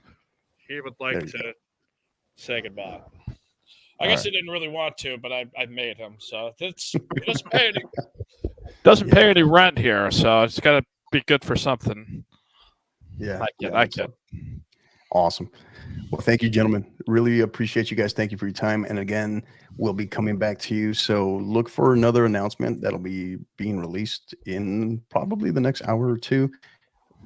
Speaker 4: He would like to say goodbye. I guess he didn't really want to, but I made him. So it doesn't pay any rent here, so it's got to be good for something.
Speaker 1: Yeah,
Speaker 4: I get.
Speaker 1: Awesome. Well, thank you, gentlemen. Really appreciate you guys. Thank you for your time. And again, we'll be coming back to you. So look for another announcement that'll be being released in probably the next hour or two.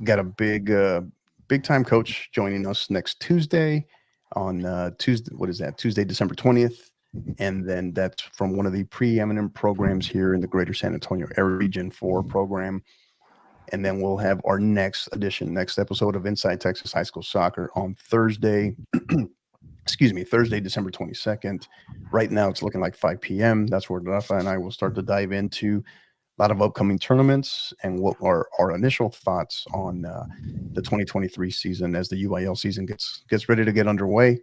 Speaker 1: Got a big time coach joining us next Tuesday on Tuesday. What is that? Tuesday, December 20th. And then that's from one of the preeminent programs here in the greater San Antonio area region 4 program. And then we'll have our next episode of Inside Texas High School Soccer on Thursday, Thursday, December 22nd. Right now, it's looking like 5 p.m. That's where Rafa and I will start to dive into a lot of upcoming tournaments and what are our initial thoughts on the 2023 season as the UIL season gets ready to get underway.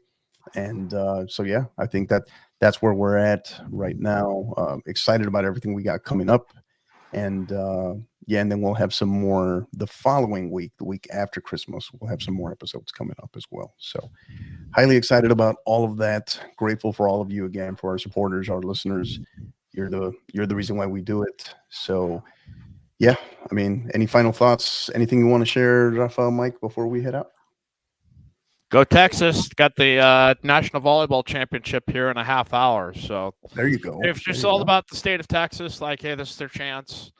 Speaker 1: And I think that's where we're at right now. Excited about everything we got coming up. And and then we'll have some more the following week, the week after Christmas. We'll have some more episodes coming up as well. So highly excited about all of that. Grateful for all of you again, for our supporters, our listeners. You're the reason why we do it. So yeah, I mean, any final thoughts? Anything you want to share, Rafa, Mike, before we head out?
Speaker 4: Go Texas. Got the National Volleyball Championship here in a half hour. So
Speaker 1: there you go.
Speaker 4: It's just all about the state of Texas. Like, hey, this is their chance.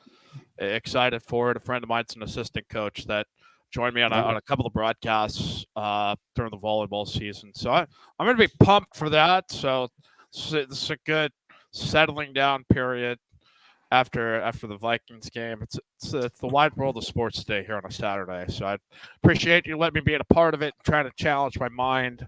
Speaker 4: Excited for it. A friend of mine's an assistant coach that joined me on a couple of broadcasts during the volleyball season. So I'm going to be pumped for that. So this is a good settling down period after the Vikings game. It's the wide world of sports day here on a Saturday. So I appreciate you letting me be a part of it, trying to challenge my mind.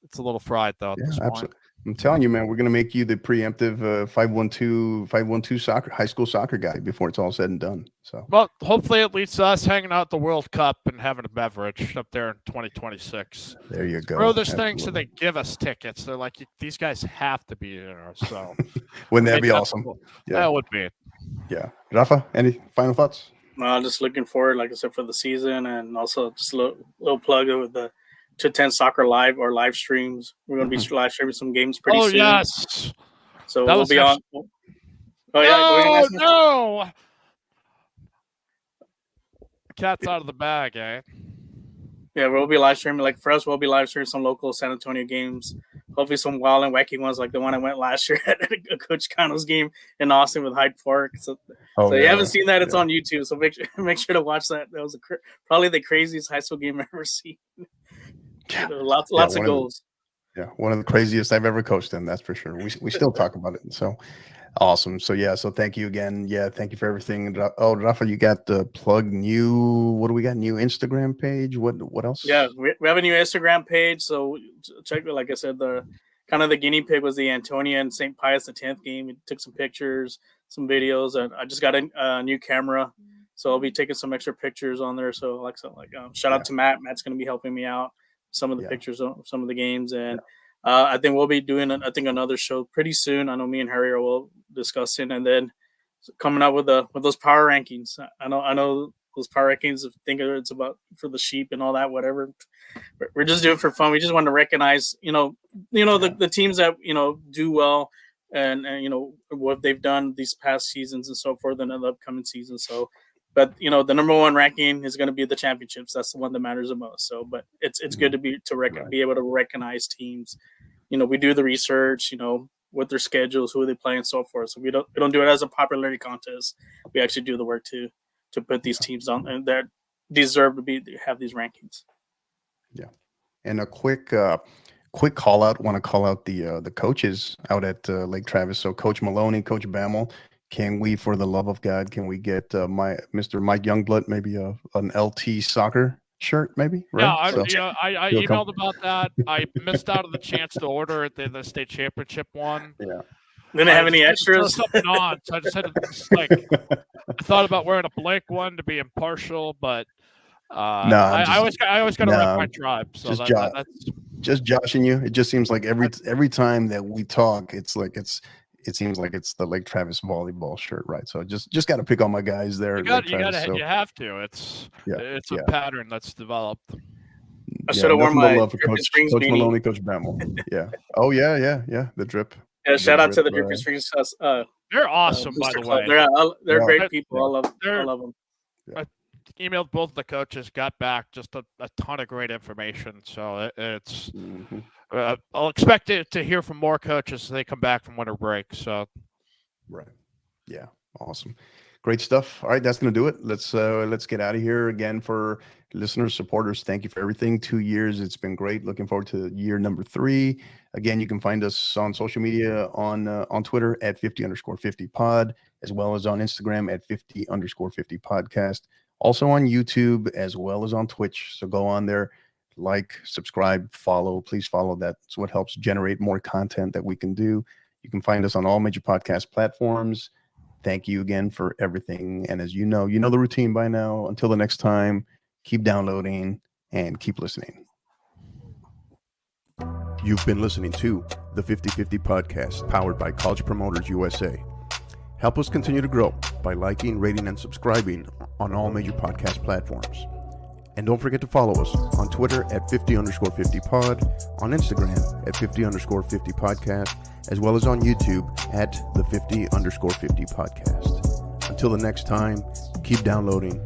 Speaker 4: It's a little fried though at this point.
Speaker 1: I'm telling you, man, we're going to make you the preemptive 512 soccer, high school soccer guy before it's all said and done. So,
Speaker 4: well, hopefully it leads to us hanging out at the World Cup and having a beverage up there in 2026.
Speaker 1: There you go.
Speaker 4: Throw this thing so they give us tickets. They're like, these guys have to be there. So,
Speaker 1: wouldn't that be awesome?
Speaker 4: Cool. Yeah, that would be.
Speaker 1: Yeah, Rafa, any final thoughts?
Speaker 5: No, just looking forward, like I said, for the season, and also just a little plug with the 210 Soccer Live or live streams. We're going to be live streaming some games pretty soon.
Speaker 4: Oh, yes.
Speaker 5: So we'll be on. Oh,
Speaker 4: yeah. No. Cat's out of the bag, eh?
Speaker 5: Yeah, we'll be live streaming. Like for us, we'll be live streaming some local San Antonio games. Hopefully some wild and wacky ones like the one I went last year at Coach Cano's game in Austin with Hyde Park. So you haven't seen that, it's on YouTube. So make sure to watch that. That was probably the craziest high school game I've ever seen.
Speaker 1: Yeah.
Speaker 5: Lots of goals.
Speaker 1: One of the craziest I've ever coached in, that's for sure. We still talk about it. So awesome. So thank you again. Yeah, thank you for everything. Oh, Rafa, you got the plug new. What do we got? New Instagram page. What else?
Speaker 5: Yeah, we have a new Instagram page. So check it. Like I said, the guinea pig was the Antonia and St. Pius X game. We took some pictures, some videos, and I just got a new camera. So I'll be taking some extra pictures on there. So shout out to Matt. Matt's going to be helping me out. Some of the pictures of some of the games, and I think we'll be doing another show pretty soon. I know me and Harry will discuss it, and then coming out with those power rankings. I know those power rankings. Think it's about for the sheep and all that, whatever. We're just doing it for fun. We just want to recognize, the teams that do well, and what they've done these past seasons and so forth, and the upcoming season. So. But the number one ranking is going to be the championships. That's the one that matters the most. So, but it's good to be able to recognize teams. We do the research. What their schedules, who they play, and so forth. So we don't do it as a popularity contest. We actually do the work to put these teams on and that deserve to have these rankings.
Speaker 1: Yeah, and a quick quick call out. Want to call out the coaches out at Lake Travis. So Coach Maloney, Coach Bammel. Can we, for the love of God, can we get Mr. Mike Youngblood maybe an LT soccer shirt, maybe? Right?
Speaker 4: I emailed about that. I missed out on the chance to order it in the state championship one.
Speaker 1: Yeah.
Speaker 5: Didn't have any extras.
Speaker 4: Something on, so I just had to I thought about wearing a blank one to be impartial, but I always got to rep my tribe. So that's
Speaker 1: just joshing you. It just seems like every time that we talk, it seems like it's the Lake Travis volleyball shirt, right? So just got to pick on my guys there.
Speaker 4: You have to. It's a pattern that's developed.
Speaker 5: I should have worn my
Speaker 1: Coach Maloney, Coach Bammel. Yeah. Oh yeah. The drip.
Speaker 5: Yeah, shout out to the Dripping Springs.
Speaker 4: They're awesome, by the way.
Speaker 5: They're great people. I love them.
Speaker 1: Yeah.
Speaker 4: I emailed both the coaches, got back just a ton of great information. So it's I'll expect to hear from more coaches as they come back from winter break. So,
Speaker 1: right, yeah, awesome, great stuff. All right, that's gonna do it. Let's get out of here. Again, for listeners, supporters, thank you for everything. 2 years, it's been great. Looking forward to year number 3. Again, you can find us on social media on Twitter at 50_50pod, as well as on Instagram at 50_50 podcast. Also on YouTube as well as on Twitch. So go on there, like, subscribe, follow. Please follow. That's what helps generate more content that we can do. You can find us on all major podcast platforms. Thank you again for everything. And as you know the routine by now. Until the next time, keep downloading and keep listening. You've been listening to the 50/50 podcast, powered by College Promoters USA. Help us continue to grow by liking, rating, and subscribing on all major podcast platforms. And don't forget to follow us on Twitter at 50_50pod, on Instagram at 50_50 podcast, as well as on YouTube at the 50_50 podcast. Until the next time, keep downloading